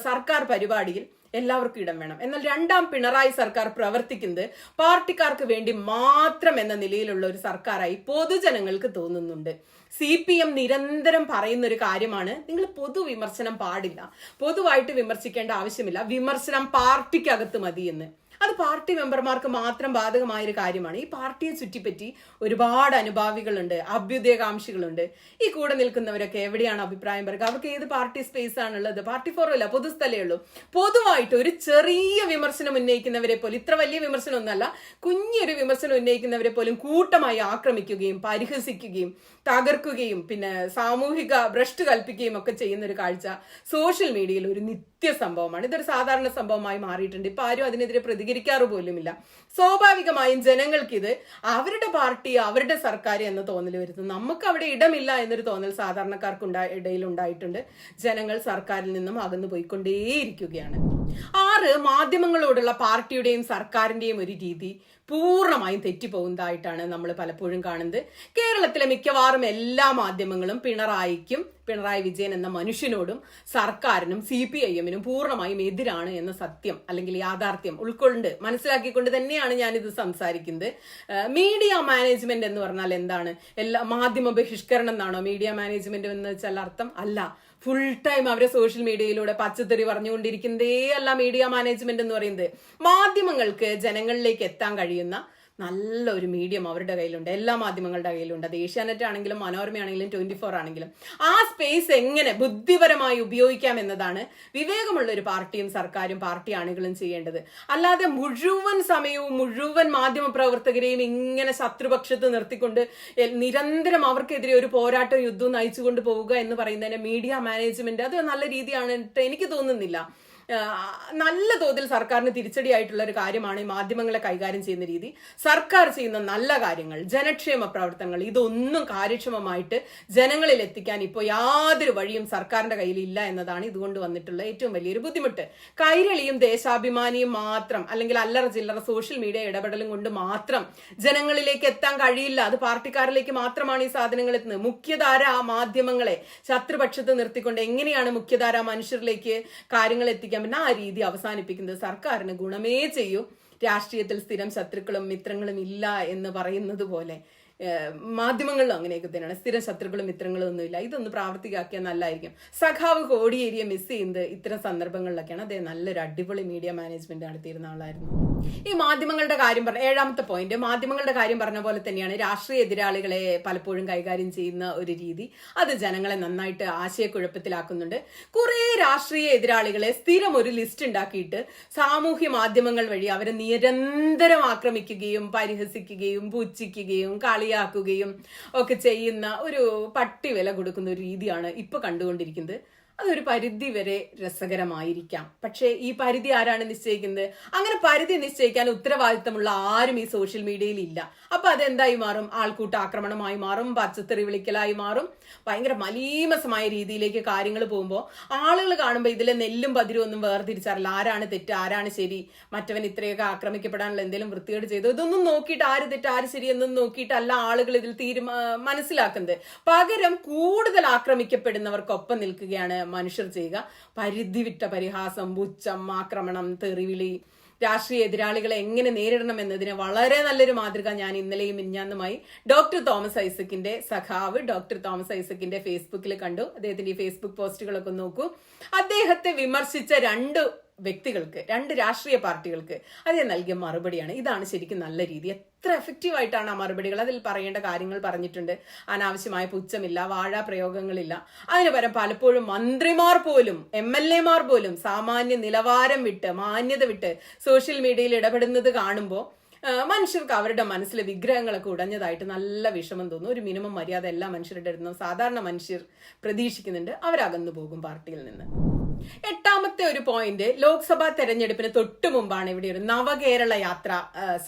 സർക്കാർ പരിപാടിയിൽ എല്ലാവർക്കും ഇടം വേണം. എന്നാൽ രണ്ടാം പിണറായി സർക്കാർ പ്രവർത്തിക്കുന്നത് പാർട്ടിക്കാർക്ക് വേണ്ടി മാത്രം എന്ന നിലയിലുള്ള ഒരു സർക്കാരായി പൊതുജനങ്ങൾക്ക് തോന്നുന്നുണ്ട്. CPM നിരന്തരം പറയുന്ന ഒരു കാര്യമാണ്, നിങ്ങൾ പൊതുവിമർശനം പാടില്ല, പൊതുവായിട്ട് വിമർശിക്കേണ്ട ആവശ്യമില്ല, വിമർശനം പാർട്ടിക്കകത്ത് മതിയെന്ന്. അത് പാർട്ടി മെമ്പർമാർക്ക് മാത്രം ബാധകമായൊരു കാര്യമാണ്. ഈ പാർട്ടിയെ ചുറ്റിപ്പറ്റി ഒരുപാട് അനുഭാവികളുണ്ട്, അഭ്യുദയകാംക്ഷികളുണ്ട്. ഈ കൂടെ നിൽക്കുന്നവരൊക്കെ എവിടെയാണ് അഭിപ്രായം പറയുക? അവർക്ക് ഏത് പാർട്ടി സ്പേസ് ആണുള്ളത്? പാർട്ടി ഫോറമല്ല, പൊതുസ്ഥലേ ഉള്ളൂ. പൊതുവായിട്ട് ഒരു ചെറിയ വിമർശനം ഉന്നയിക്കുന്നവരെ പോലും, ഇത്ര വലിയ വിമർശനം ഒന്നല്ല, കുഞ്ഞൊരു വിമർശനം ഉന്നയിക്കുന്നവരെ പോലും കൂട്ടമായി ആക്രമിക്കുകയും പരിഹസിക്കുകയും തകർക്കുകയും പിന്നെ സാമൂഹിക ഭ്രഷ്ട് കൽപ്പിക്കുകയും ഒക്കെ ചെയ്യുന്ന ഒരു കാഴ്ച സോഷ്യൽ മീഡിയയിൽ ഒരു നിത്യ സംഭവമാണ്. ഇതൊരു സാധാരണ സംഭവമായി മാറിയിട്ടുണ്ട്. ഇപ്പൊ ആരും അതിനെതിരെ പ്രതികരിക്കാറ് പോലുമില്ല. സ്വാഭാവികമായും ജനങ്ങൾക്കിത് അവരുടെ പാർട്ടി, അവരുടെ സർക്കാർ എന്ന തോന്നൽ വരുന്നു. നമുക്ക് അവിടെ ഇടമില്ല എന്നൊരു തോന്നൽ സാധാരണക്കാർക്ക് ഇടയിൽ ഉണ്ടായിട്ടുണ്ട്. ജനങ്ങൾ സർക്കാരിൽ നിന്നും അകന്നു പോയിക്കൊണ്ടേയിരിക്കുകയാണ്. 6 മാധ്യമങ്ങളോടുള്ള പാർട്ടിയുടെയും സർക്കാരിന്റെയും ഒരു രീതി പൂർണ്ണമായും തെറ്റിപ്പോകുന്നതായിട്ടാണ് നമ്മൾ പലപ്പോഴും കാണുന്നത്. കേരളത്തിലെ മിക്കവാറും എല്ലാ മാധ്യമങ്ങളും പിണറായി വിജയൻ എന്ന മനുഷ്യനോടും സർക്കാരിനും CPIM-നും പൂർണ്ണമായും എതിരാണ് എന്ന സത്യം അല്ലെങ്കിൽ യാഥാർത്ഥ്യം ഉൾക്കൊണ്ട് മനസ്സിലാക്കിക്കൊണ്ട് തന്നെയാണ് ഞാനിത് സംസാരിക്കുന്നത്. മീഡിയ മാനേജ്മെന്റ് എന്ന് പറഞ്ഞാൽ എന്താണ്? മാധ്യമ ബഹിഷ്കരണം എന്നാണോ മീഡിയ മാനേജ്മെന്റ് എന്ന് വെച്ചാൽ അർത്ഥം? അല്ല. ഫുൾ ടൈം അവരെ സോഷ്യൽ മീഡിയയിലൂടെ പച്ചത്തെറി പറഞ്ഞുകൊണ്ടിരിക്കുന്നതേ അല്ല മീഡിയ മാനേജ്മെന്റ് എന്ന് പറയുന്നത്. മാധ്യമങ്ങൾക്ക് ജനങ്ങളിലേക്ക് എത്താൻ കഴിയുന്ന നല്ല ഒരു മീഡിയം അവരുടെ കയ്യിലുണ്ട്. എല്ലാ മാധ്യമങ്ങളുടെ കയ്യിലുണ്ട്. അത് ഏഷ്യാനെറ്റ് ആണെങ്കിലും മനോരമയാണെങ്കിലും 24 ആണെങ്കിലും ആ സ്പേസ് എങ്ങനെ ബുദ്ധിപരമായി ഉപയോഗിക്കാം എന്നതാണ് വിവേകമുള്ള ഒരു പാർട്ടിയും സർക്കാരും പാർട്ടി അണികളും ചെയ്യേണ്ടത്. അല്ലാതെ മുഴുവൻ സമയവും മുഴുവൻ മാധ്യമ പ്രവർത്തകരെയും ഇങ്ങനെ ശത്രുപക്ഷത്ത് നിർത്തിക്കൊണ്ട് നിരന്തരം അവർക്കെതിരെ ഒരു പോരാട്ടം യുദ്ധവും നയിച്ചുകൊണ്ട് പോവുക എന്ന് പറയുന്നതിന് മീഡിയ മാനേജ്മെന്റ് അത് നല്ല രീതിയാണ് എനിക്ക് തോന്നുന്നില്ല. നല്ല തോതിൽ സർക്കാരിന് തിരിച്ചടിയായിട്ടുള്ള ഒരു കാര്യമാണ് ഈ മാധ്യമങ്ങളെ കൈകാര്യം ചെയ്യുന്ന രീതി. സർക്കാർ ചെയ്യുന്ന നല്ല കാര്യങ്ങൾ, ജനക്ഷേമ പ്രവർത്തനങ്ങൾ, ഇതൊന്നും കാര്യക്ഷമമായിട്ട് ജനങ്ങളിൽ എത്തിക്കാൻ ഇപ്പോൾ യാതൊരു വഴിയും സർക്കാരിന്റെ കയ്യിൽ ഇല്ല എന്നതാണ് ഇതുകൊണ്ട് വന്നിട്ടുള്ള ഏറ്റവും വലിയൊരു ബുദ്ധിമുട്ട്. കൈരളിയും ദേശാഭിമാനിയും മാത്രം അല്ലെങ്കിൽ അല്ലറ ചില്ലറ സോഷ്യൽ മീഡിയ ഇടപെടലും കൊണ്ട് മാത്രം ജനങ്ങളിലേക്ക് എത്താൻ കഴിയില്ല. അത് പാർട്ടിക്കാരിലേക്ക് മാത്രമാണ് ഈ സാധനങ്ങൾ എത്തുന്നത്. മുഖ്യധാര മാധ്യമങ്ങളെ ശത്രുപക്ഷത്ത് നിർത്തിക്കൊണ്ട് എങ്ങനെയാണ് മുഖ്യധാര മനുഷ്യരിലേക്ക് കാര്യങ്ങൾ എത്തിക്കാൻ പിന്നെ ആ രീതി അവസാനിപ്പിക്കുന്നത് സർക്കാരിന് ഗുണമേ ചെയ്യൂ. രാഷ്ട്രീയത്തിൽ സ്ഥിരം ശത്രുക്കളും മിത്രങ്ങളും ഇല്ല എന്ന് പറയുന്നത് പോലെ മാധ്യമങ്ങളിലും അങ്ങനെയൊക്കെ തന്നെയാണ്. സ്ഥിരം ശത്രുക്കളും മിത്രങ്ങളും ഒന്നുമില്ല. ഇതൊന്ന് പ്രാവർത്തികമാക്കിയാൽ നല്ലതായിരിക്കും. സഖാവ് കോടിയേരിയെ മിസ് ചെയ്യുന്നത് ഇത്തരം സന്ദർഭങ്ങളിലൊക്കെയാണ്. അദ്ദേഹം നല്ലൊരു അടിപൊളി മീഡിയ മാനേജ്മെന്റ് നടത്തിയിരുന്ന ആളായിരുന്നു. ഈ മാധ്യമങ്ങളുടെ കാര്യം പറഞ്ഞ 7ാമത്തെ പോയിന്റ്, മാധ്യമങ്ങളുടെ കാര്യം പറഞ്ഞ പോലെ തന്നെയാണ് രാഷ്ട്രീയ എതിരാളികളെ പലപ്പോഴും കൈകാര്യം ചെയ്യുന്ന ഒരു രീതി. അത് ജനങ്ങളെ നന്നായിട്ട് ആശയക്കുഴപ്പത്തിലാക്കുന്നുണ്ട്. കുറെ രാഷ്ട്രീയ എതിരാളികളെ സ്ഥിരം ഒരു ലിസ്റ്റ് ഉണ്ടാക്കിയിട്ട് സാമൂഹ്യ മാധ്യമങ്ങൾ വഴി അവരെ നിരന്തരം ആക്രമിക്കുകയും പരിഹസിക്കുകയും പുച്ഛിക്കുകയും കളിയാക്കുകയും ഒക്കെ ചെയ്യുന്ന ഒരു പട്ടി വില കൊടുക്കുന്ന ഒരു രീതിയാണ് ഇപ്പൊ കണ്ടുകൊണ്ടിരിക്കുന്നത്. അതൊരു പരിധി വരെ രസകരമായിരിക്കാം. പക്ഷേ ഈ പരിധി ആരാണ് നിശ്ചയിക്കുന്നത്? അങ്ങനെ പരിധി നിശ്ചയിക്കാൻ ഉത്തരവാദിത്തമുള്ള ആരും ഈ സോഷ്യൽ മീഡിയയിൽ ഇല്ല. അപ്പൊ അതെന്തായി മാറും? ആൾക്കൂട്ട ആക്രമണമായി മാറും, പച്ചത്തെറി വിളിക്കലായി മാറും. ഭയങ്കര മലീമസമായ രീതിയിലേക്ക് കാര്യങ്ങൾ പോകുമ്പോൾ ആളുകൾ കാണുമ്പോൾ ഇതിലെ നെല്ലും പതിരും ഒന്നും വേർതിരിച്ചറിയില്ല. ആരാണ് തെറ്റ്, ആരാണ് ശരി, മറ്റവൻ ഇത്രയൊക്കെ ആക്രമിക്കപ്പെടാനുള്ള എന്തെങ്കിലും വൃത്തികേട് ചെയ്തു, ഇതൊന്നും നോക്കിയിട്ട് ആര് തെറ്റ് ആര് ശരി എന്നൊന്നും നോക്കിയിട്ടല്ല ആളുകൾ ഇതിൽ മനസ്സിലാക്കുന്നത്. പകരം കൂടുതൽ ആക്രമിക്കപ്പെടുന്നവർക്കൊപ്പം നിൽക്കുകയാണ് മനുഷ്യർ ചെയ്യുക. പരിധി വിട്ട പരിഹാസം, പുച്ഛം, ആക്രമണം, തെറിവിളി, രാഷ്ട്രീയ എതിരാളികളെ എങ്ങനെ നേരിടണം എന്നതിന് വളരെ നല്ലൊരു മാതൃക ഞാൻ ഇന്നലെയും മിഞ്ഞാന്നുമായി ഡോക്ടർ തോമസ് ഐസക്കിന്റെ സഖാവ് ഡോക്ടർ തോമസ് ഐസക്കിന്റെ ഫേസ്ബുക്കിൽ കണ്ടു. അദ്ദേഹത്തിന്റെ ഈ ഫേസ്ബുക്ക് പോസ്റ്റുകളൊക്കെ നോക്കൂ. അദ്ദേഹത്തെ വിമർശിച്ച രണ്ട് വ്യക്തികൾക്ക്, രണ്ട് രാഷ്ട്രീയ പാർട്ടികൾക്ക് അദ്ദേഹം നൽകിയ മറുപടിയാണ്. ഇതാണ് ശരിക്കും നല്ല രീതി. എത്ര എഫക്റ്റീവ് ആയിട്ടാണ് ആ മറുപടികൾ. അതിൽ പറയേണ്ട കാര്യങ്ങൾ പറഞ്ഞിട്ടുണ്ട്. അനാവശ്യമായ പുച്ഛമില്ല, വാഴാ പ്രയോഗങ്ങളില്ല. അതിന് പകരം പലപ്പോഴും മന്ത്രിമാർ പോലും MLA മാർ പോലും സാമാന്യ നിലവാരം വിട്ട്, മാന്യത വിട്ട് സോഷ്യൽ മീഡിയയിൽ ഇടപെടുന്നത് കാണുമ്പോൾ മനുഷ്യർക്ക് അവരുടെ മനസ്സിലെ വിഗ്രഹങ്ങളൊക്കെ ഉടഞ്ഞതായിട്ട് നല്ല വിഷമം തോന്നും. ഒരു മിനിമം മര്യാദ എല്ലാ മനുഷ്യരുടെ അടുത്തും സാധാരണ മനുഷ്യർ പ്രതീക്ഷിക്കുന്നുണ്ട്. അവരകന്നു പോകും പാർട്ടിയിൽ നിന്ന്. എട്ടാമത്തെ ഒരു പോയിന്റ്, ലോക്സഭാ തെരഞ്ഞെടുപ്പിന് തൊട്ടു മുമ്പാണ് ഇവിടെ ഒരു നവകേരള യാത്ര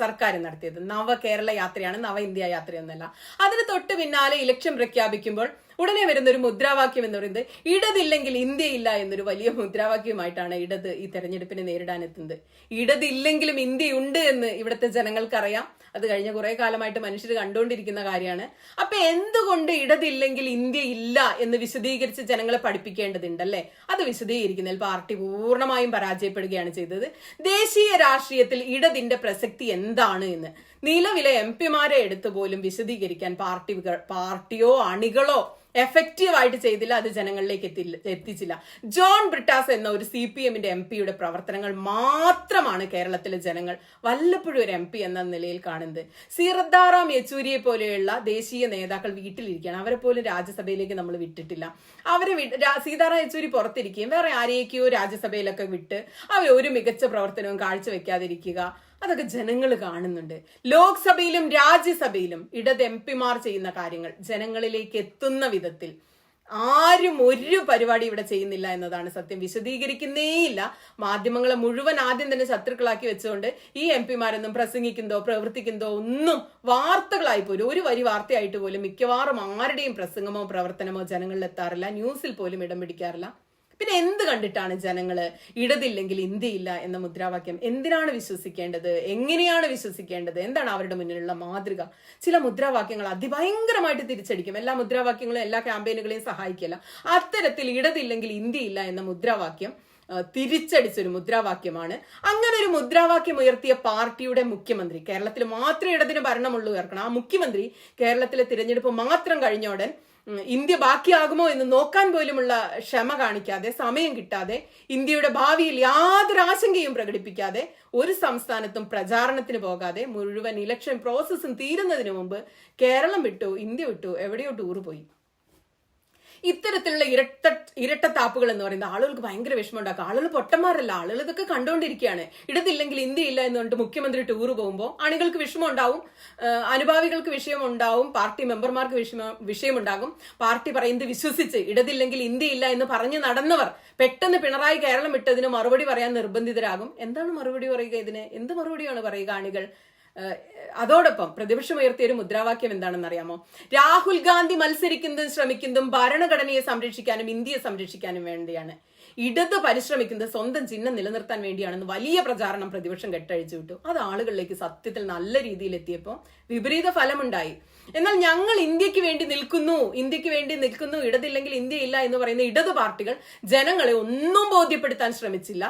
സർക്കാർ നടത്തിയത്. നവകേരള യാത്രയാണ്, നവ ഇന്ത്യ യാത്രയൊന്നല്ല. അതിന് തൊട്ട് പിന്നാലെ ഇലക്ഷൻ പ്രഖ്യാപിക്കുമ്പോൾ ഉടനെ വരുന്ന ഒരു മുദ്രാവാക്യം എന്ന് പറയുന്നത് ഇടതില്ലെങ്കിൽ ഇന്ത്യയില്ല എന്നൊരു വലിയ മുദ്രാവാക്യമായിട്ടാണ് ഇടത് ഈ തെരഞ്ഞെടുപ്പിനെ നേരിടാൻ എത്തുന്നത്. ഇടതില്ലെങ്കിലും ഇന്ത്യയുണ്ട് എന്ന് ഇവിടുത്തെ ജനങ്ങൾക്കറിയാം. അത് കഴിഞ്ഞ കുറെ കാലമായിട്ട് മനുഷ്യർ കണ്ടുകൊണ്ടിരിക്കുന്ന കാര്യമാണ്. അപ്പൊ എന്തുകൊണ്ട് ഇടതില്ലെങ്കിൽ ഇന്ത്യ ഇല്ല എന്ന് വിശദീകരിച്ച് ജനങ്ങളെ പഠിപ്പിക്കേണ്ടതുണ്ടല്ലേ? അത് വിശദീകരിക്കുന്നതിൽ പാർട്ടി പൂർണ്ണമായും പരാജയപ്പെടുകയാണ് ചെയ്തത്. ദേശീയ രാഷ്ട്രീയത്തിൽ ഇടതിന്റെ പ്രസക്തി എന്താണ് എന്ന് നിലവിലെ MP-മാരെ എടുത്തു പോലും വിശദീകരിക്കാൻ പാർട്ടിയോ അണികളോ എഫക്റ്റീവായിട്ട് ചെയ്തില്ല. അത് ജനങ്ങളിലേക്ക് എത്തിച്ചില്ല. ജോൺ ബ്രിട്ടാസ് എന്ന ഒരു CPM-ന്റെ MP-യുടെ പ്രവർത്തനങ്ങൾ മാത്രമാണ് കേരളത്തിലെ ജനങ്ങൾ വല്ലപ്പോഴും ഒരു MP എന്ന നിലയിൽ കാണുന്നത്. സീതാറാം യെച്ചൂരിയെ പോലെയുള്ള ദേശീയ നേതാക്കൾ വീട്ടിലിരിക്കുകയാണ്. അവരെ പോലും രാജ്യസഭയിലേക്ക് നമ്മൾ വിട്ടിട്ടില്ല. സീതാറാം യെച്ചൂരി പുറത്തിരിക്കുകയും വേറെ ആരെയൊക്കെയോ രാജ്യസഭയിലൊക്കെ വിട്ട് അവർ ഒരു മികച്ച പ്രവർത്തനവും കാഴ്ചവെക്കാതിരിക്കുക, അതൊക്കെ ജനങ്ങൾ കാണുന്നുണ്ട്. ലോക്സഭയിലും രാജ്യസഭയിലും ഇടത് MP-മാർ ചെയ്യുന്ന കാര്യങ്ങൾ ജനങ്ങളിലേക്ക് എത്തുന്ന വിധത്തിൽ ആരും ഒരു പരിപാടി ഇവിടെ ചെയ്യുന്നില്ല എന്നതാണ് സത്യം. വിശദീകരിക്കുന്നേയില്ല. മാധ്യമങ്ങളെ മുഴുവൻ ആദ്യം തന്നെ ശത്രുക്കളാക്കി വെച്ചുകൊണ്ട് ഈ MP-മാരൊന്നും പ്രസംഗിക്കുന്നതോ പ്രവർത്തിക്കുന്നതോ ഒന്നും വാർത്തകളായി പോലും, ഒരു വരി വാർത്തയായിട്ട് പോലും മിക്കവാറും ആരുടെയും പ്രസംഗമോ പ്രവർത്തനമോ ജനങ്ങളിൽ എത്താറില്ല. ന്യൂസിൽ പോലും ഇടം പിടിക്കാറില്ല. പിന്നെ എന്ത് കണ്ടിട്ടാണ് ജനങ്ങള് ഇടതില്ലെങ്കിൽ ഇന്ത്യയില്ല എന്ന മുദ്രാവാക്യം എന്തിനാണ് വിശ്വസിക്കേണ്ടത്? എങ്ങനെയാണ് വിശ്വസിക്കേണ്ടത്? എന്താണ് അവരുടെ മുന്നിലുള്ള മാതൃക? ചില മുദ്രാവാക്യങ്ങൾ അതിഭയങ്കരമായിട്ട് തിരിച്ചടിക്കും. എല്ലാ മുദ്രാവാക്യങ്ങളും എല്ലാ ക്യാമ്പയിനുകളെയും സഹായിക്കില്ല. അത്തരത്തിൽ ഇടതില്ലെങ്കിൽ ഇന്ത്യയില്ല എന്ന മുദ്രാവാക്യം തിരിച്ചടിച്ചൊരു മുദ്രാവാക്യമാണ്. അങ്ങനെ ഒരു മുദ്രാവാക്യം ഉയർത്തിയ പാർട്ടിയുടെ മുഖ്യമന്ത്രി, കേരളത്തിൽ മാത്രമേ ഇടതിന് ഭരണമുള്ളൂ ഉയർക്കണം, ആ മുഖ്യമന്ത്രി കേരളത്തിലെ തിരഞ്ഞെടുപ്പ് മാത്രം കഴിഞ്ഞോടൻ ഇന്ത്യ ബാക്കിയാകുമോ എന്ന് നോക്കാൻ പോലുമുള്ള ക്ഷമ കാണിക്കാതെ, സമയം കിട്ടാതെ, ഇന്ത്യയുടെ ഭാവിയിൽ യാതൊരു ആശങ്കയും പ്രകടിപ്പിക്കാതെ, ഒരു സംസ്ഥാനത്തും പ്രചാരണത്തിന് പോകാതെ, മുഴുവൻ ഇലക്ഷൻ പ്രോസസ്സും തീരുന്നതിന് മുമ്പ് കേരളം വിട്ടു, ഇന്ത്യ വിട്ടു, എവിടെയോ ടൂർ പോയി. ഇത്തരത്തിലുള്ള ഇരട്ടത്താപ്പുകൾ എന്ന് പറയുന്നത് ആളുകൾക്ക് ഭയങ്കര വിഷമമുണ്ടാക്കും. ആളുകൾ പൊട്ടന്മാരല്ല, ആളുകൾ ഇതൊക്കെ കണ്ടുകൊണ്ടിരിക്കുകയാണ്. ഇടതില്ലെങ്കിൽ ഇന്ത്യയില്ല എന്ന് പറഞ്ഞിട്ട് മുഖ്യമന്ത്രി ടൂർ പോകുമ്പോൾ അണികൾക്ക് വിഷമമുണ്ടാവും, അനുഭാവികൾക്ക് വിഷയമുണ്ടാവും, പാർട്ടി മെമ്പർമാർക്ക് വിഷയമുണ്ടാകും. പാർട്ടി പറയുന്നത് വിശ്വസിച്ച് ഇടതില്ലെങ്കിൽ ഇന്ത്യയില്ല എന്ന് പറഞ്ഞു നടന്നവർ പെട്ടെന്ന് പിണറായി കേരളം വിട്ടതിന് മറുപടി പറയാൻ നിർബന്ധിതരാകും. എന്താണ് മറുപടി പറയുക? ഇതിന് എന്ത് മറുപടിയാണ് പറയുക അണികൾ? അതോടൊപ്പം പ്രതിപക്ഷമുയർത്തിയ ഒരു മുദ്രാവാക്യം എന്താണെന്ന് അറിയാമോ? രാഹുൽ ഗാന്ധി മത്സരിക്കുന്നതും ശ്രമിക്കുന്നതും ഭരണഘടനയെ സംരക്ഷിക്കാനും ഇന്ത്യയെ സംരക്ഷിക്കാനും വേണ്ടിയാണ്. ഇടത് പരിശ്രമിക്കുന്നത് സ്വന്തം ചിഹ്നം നിലനിർത്താൻ വേണ്ടിയാണെന്ന് വലിയ പ്രചാരണം പ്രതിപക്ഷം കെട്ടഴിച്ചു വിട്ടു. അത് ആളുകളിലേക്ക് സത്യത്തിൽ നല്ല രീതിയിൽ എത്തിയപ്പോൾ വിപരീത ഫലമുണ്ടായി. എന്നാൽ ഞങ്ങൾ ഇന്ത്യക്ക് വേണ്ടി നിൽക്കുന്നു, ഇടതില്ലെങ്കിൽ ഇന്ത്യയില്ല എന്ന് പറയുന്ന ഇടത് പാർട്ടികൾ ജനങ്ങളെ ഒന്നും ബോധ്യപ്പെടുത്താൻ ശ്രമിച്ചില്ല.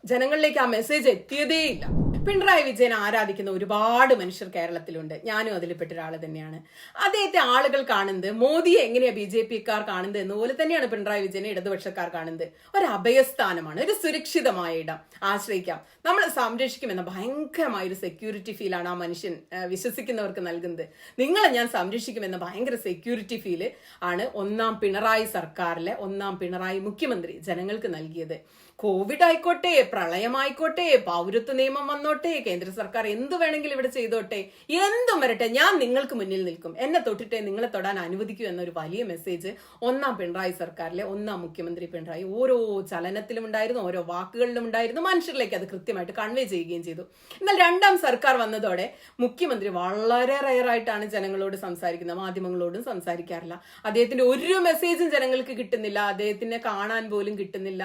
ജനങ്ങളിലേക്ക് ആ മെസ്സേജ് എത്തിയതേയില്ല. പിണറായി വിജയൻ ആരാധിക്കുന്ന ഒരുപാട് മനുഷ്യർ കേരളത്തിലുണ്ട്. ഞാനും അതിൽപ്പെട്ട ഒരാൾ തന്നെയാണ്. അദ്ദേഹത്തെ ആളുകൾ കാണുന്നത്, മോദിയെ എങ്ങനെയാ BJP-ക്കാർ കാണുന്നത് എന്നപോലെ തന്നെയാണ് പിണറായി വിജയനെ ഇടതുപക്ഷക്കാർ കാണുന്നത്. ഒരു അഭയസ്ഥാനമാണ്, ഒരു സുരക്ഷിതമായ ഇടം, ആശ്രയിക്കാം, നമ്മൾ സംരക്ഷിക്കുമെന്ന ഭയങ്കരമായൊരു സെക്യൂരിറ്റി ഫീലാണ് ആ മനുഷ്യൻ വിശ്വസിക്കുന്നവർക്ക് നൽകുന്നത്. നിങ്ങളെ ഞാൻ സംരക്ഷിക്കുമെന്ന ഭയങ്കര സെക്യൂരിറ്റി ഫീല് ആണ് ഒന്നാം പിണറായി സർക്കാരിലെ ഒന്നാം പിണറായി മുഖ്യമന്ത്രി ജനങ്ങൾക്ക് നൽകിയത്. കോവിഡ് ആയിക്കോട്ടെ, പ്രളയമായിക്കോട്ടെ, പൗരത്വ നിയമം വന്നോട്ടെ, കേന്ദ്ര സർക്കാർ എന്ത് വേണമെങ്കിലും ഇവിടെ ചെയ്തോട്ടെ, എന്തും വരട്ടെ, ഞാൻ നിങ്ങൾക്ക് മുന്നിൽ നിൽക്കും, എന്നെ തൊട്ടിട്ടേ നിങ്ങളെ തൊടാൻ അനുവദിക്കൂ എന്നൊരു വലിയ മെസ്സേജ് ഒന്നാം പിണറായി സർക്കാരിലെ ഒന്നാം മുഖ്യമന്ത്രി പിണറായി ഓരോ ചലനത്തിലും ഉണ്ടായിരുന്നു, ഓരോ വാക്കുകളിലും ഉണ്ടായിരുന്നു. മനുഷ്യരിലേക്ക് അത് കൃത്യമായിട്ട് കൺവേ ചെയ്യുകയും ചെയ്തു. എന്നാൽ രണ്ടാം സർക്കാർ വന്നതോടെ മുഖ്യമന്ത്രി വളരെ റയറായിട്ടാണ് ജനങ്ങളോട് സംസാരിക്കുന്നത്, മാധ്യമങ്ങളോടും സംസാരിക്കാറില്ല. അദ്ദേഹത്തിന്റെ ഒരു മെസ്സേജും ജനങ്ങൾക്ക് കിട്ടുന്നില്ല, അദ്ദേഹത്തിനെ കാണാൻ പോലും കിട്ടുന്നില്ല.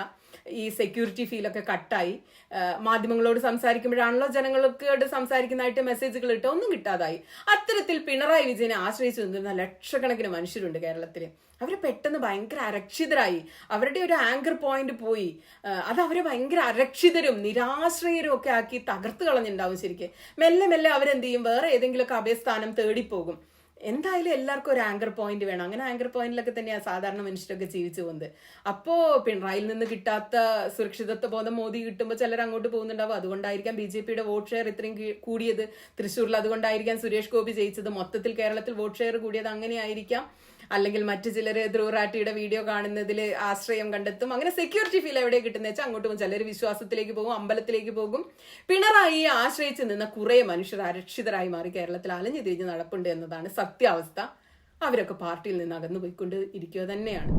ഈ സെക്യൂരിറ്റി ഫീലൊക്കെ കട്ടായി. മാധ്യമങ്ങളോട് സംസാരിക്കുമ്പോഴാണല്ലോ ജനങ്ങളോട് സംസാരിക്കുന്നതായിട്ട് മെസ്സേജുകൾ ഇട്ട് ഒന്നും കിട്ടാതായി. അത്തരത്തിൽ പിണറായി വിജയനെ ആശ്രയിച്ചു നിന്നിരുന്ന ലക്ഷക്കണക്കിന് മനുഷ്യരുണ്ട് കേരളത്തിൽ. അവര് പെട്ടെന്ന് ഭയങ്കര അരക്ഷിതരായി. അവരുടെ ഒരു ആങ്കർ പോയിന്റ് പോയി. അത് അവരെ ഭയങ്കര അരക്ഷിതരും നിരാശ്രയരും ഒക്കെ ആക്കി തകർത്ത് കളഞ്ഞിട്ടുണ്ടാവും. ശരിക്കും മെല്ലെ മെല്ലെ അവരെന്ത് ചെയ്യും, വേറെ ഏതെങ്കിലുമൊക്കെ അഭയസ്ഥാനം തേടിപ്പോകും. എന്തായാലും എല്ലാവർക്കും ഒരു ആങ്കർ പോയിന്റ് വേണം. അങ്ങനെ ആങ്കർ പോയിന്റിലൊക്കെ തന്നെയാണ് സാധാരണ മനുഷ്യരൊക്കെ ജീവിച്ചു പോകുന്നത്. അപ്പോ പിണറായിൽ നിന്ന് കിട്ടാത്ത സുരക്ഷിതത്വ ബോധം മോദി കിട്ടുമ്പോൾ ചിലർ അങ്ങോട്ട് പോകുന്നുണ്ടാവും. അതുകൊണ്ടായിരിക്കാം BJPയുടെ വോട്ട് ഷെയർ ഇത്രയും കൂടിയത്. തൃശ്ശൂരിൽ അതുകൊണ്ടായിരിക്കാം സുരേഷ് ഗോപി ജയിച്ചത്. മൊത്തത്തിൽ കേരളത്തിൽ വോട്ട് ഷെയർ കൂടിയത് അങ്ങനെയായിരിക്കാം. അല്ലെങ്കിൽ മറ്റു ചിലര് ധ്രുവറാട്ടിയുടെ വീഡിയോ കാണുന്നതിൽ ആശ്രയം കണ്ടെത്തും. അങ്ങനെ സെക്യൂരിറ്റി ഫീൽ എവിടെ കിട്ടുന്ന വെച്ചാൽ അങ്ങോട്ട് പോകും. ചിലർ വിശ്വാസത്തിലേക്ക് പോകും, അമ്പലത്തിലേക്ക് പോകും. പിണറായിയെ ആശ്രയിച്ച് നിന്ന കുറെ മനുഷ്യർ അരക്ഷിതരായി മാറി കേരളത്തിൽ അലഞ്ഞു തിരിഞ്ഞ് നടപ്പുണ്ട് എന്നതാണ് സത്യാവസ്ഥ. അവരൊക്കെ പാർട്ടിയിൽ നിന്ന് അകന്നു പോയിക്കൊണ്ട് ഇരിക്കുക തന്നെയാണ്.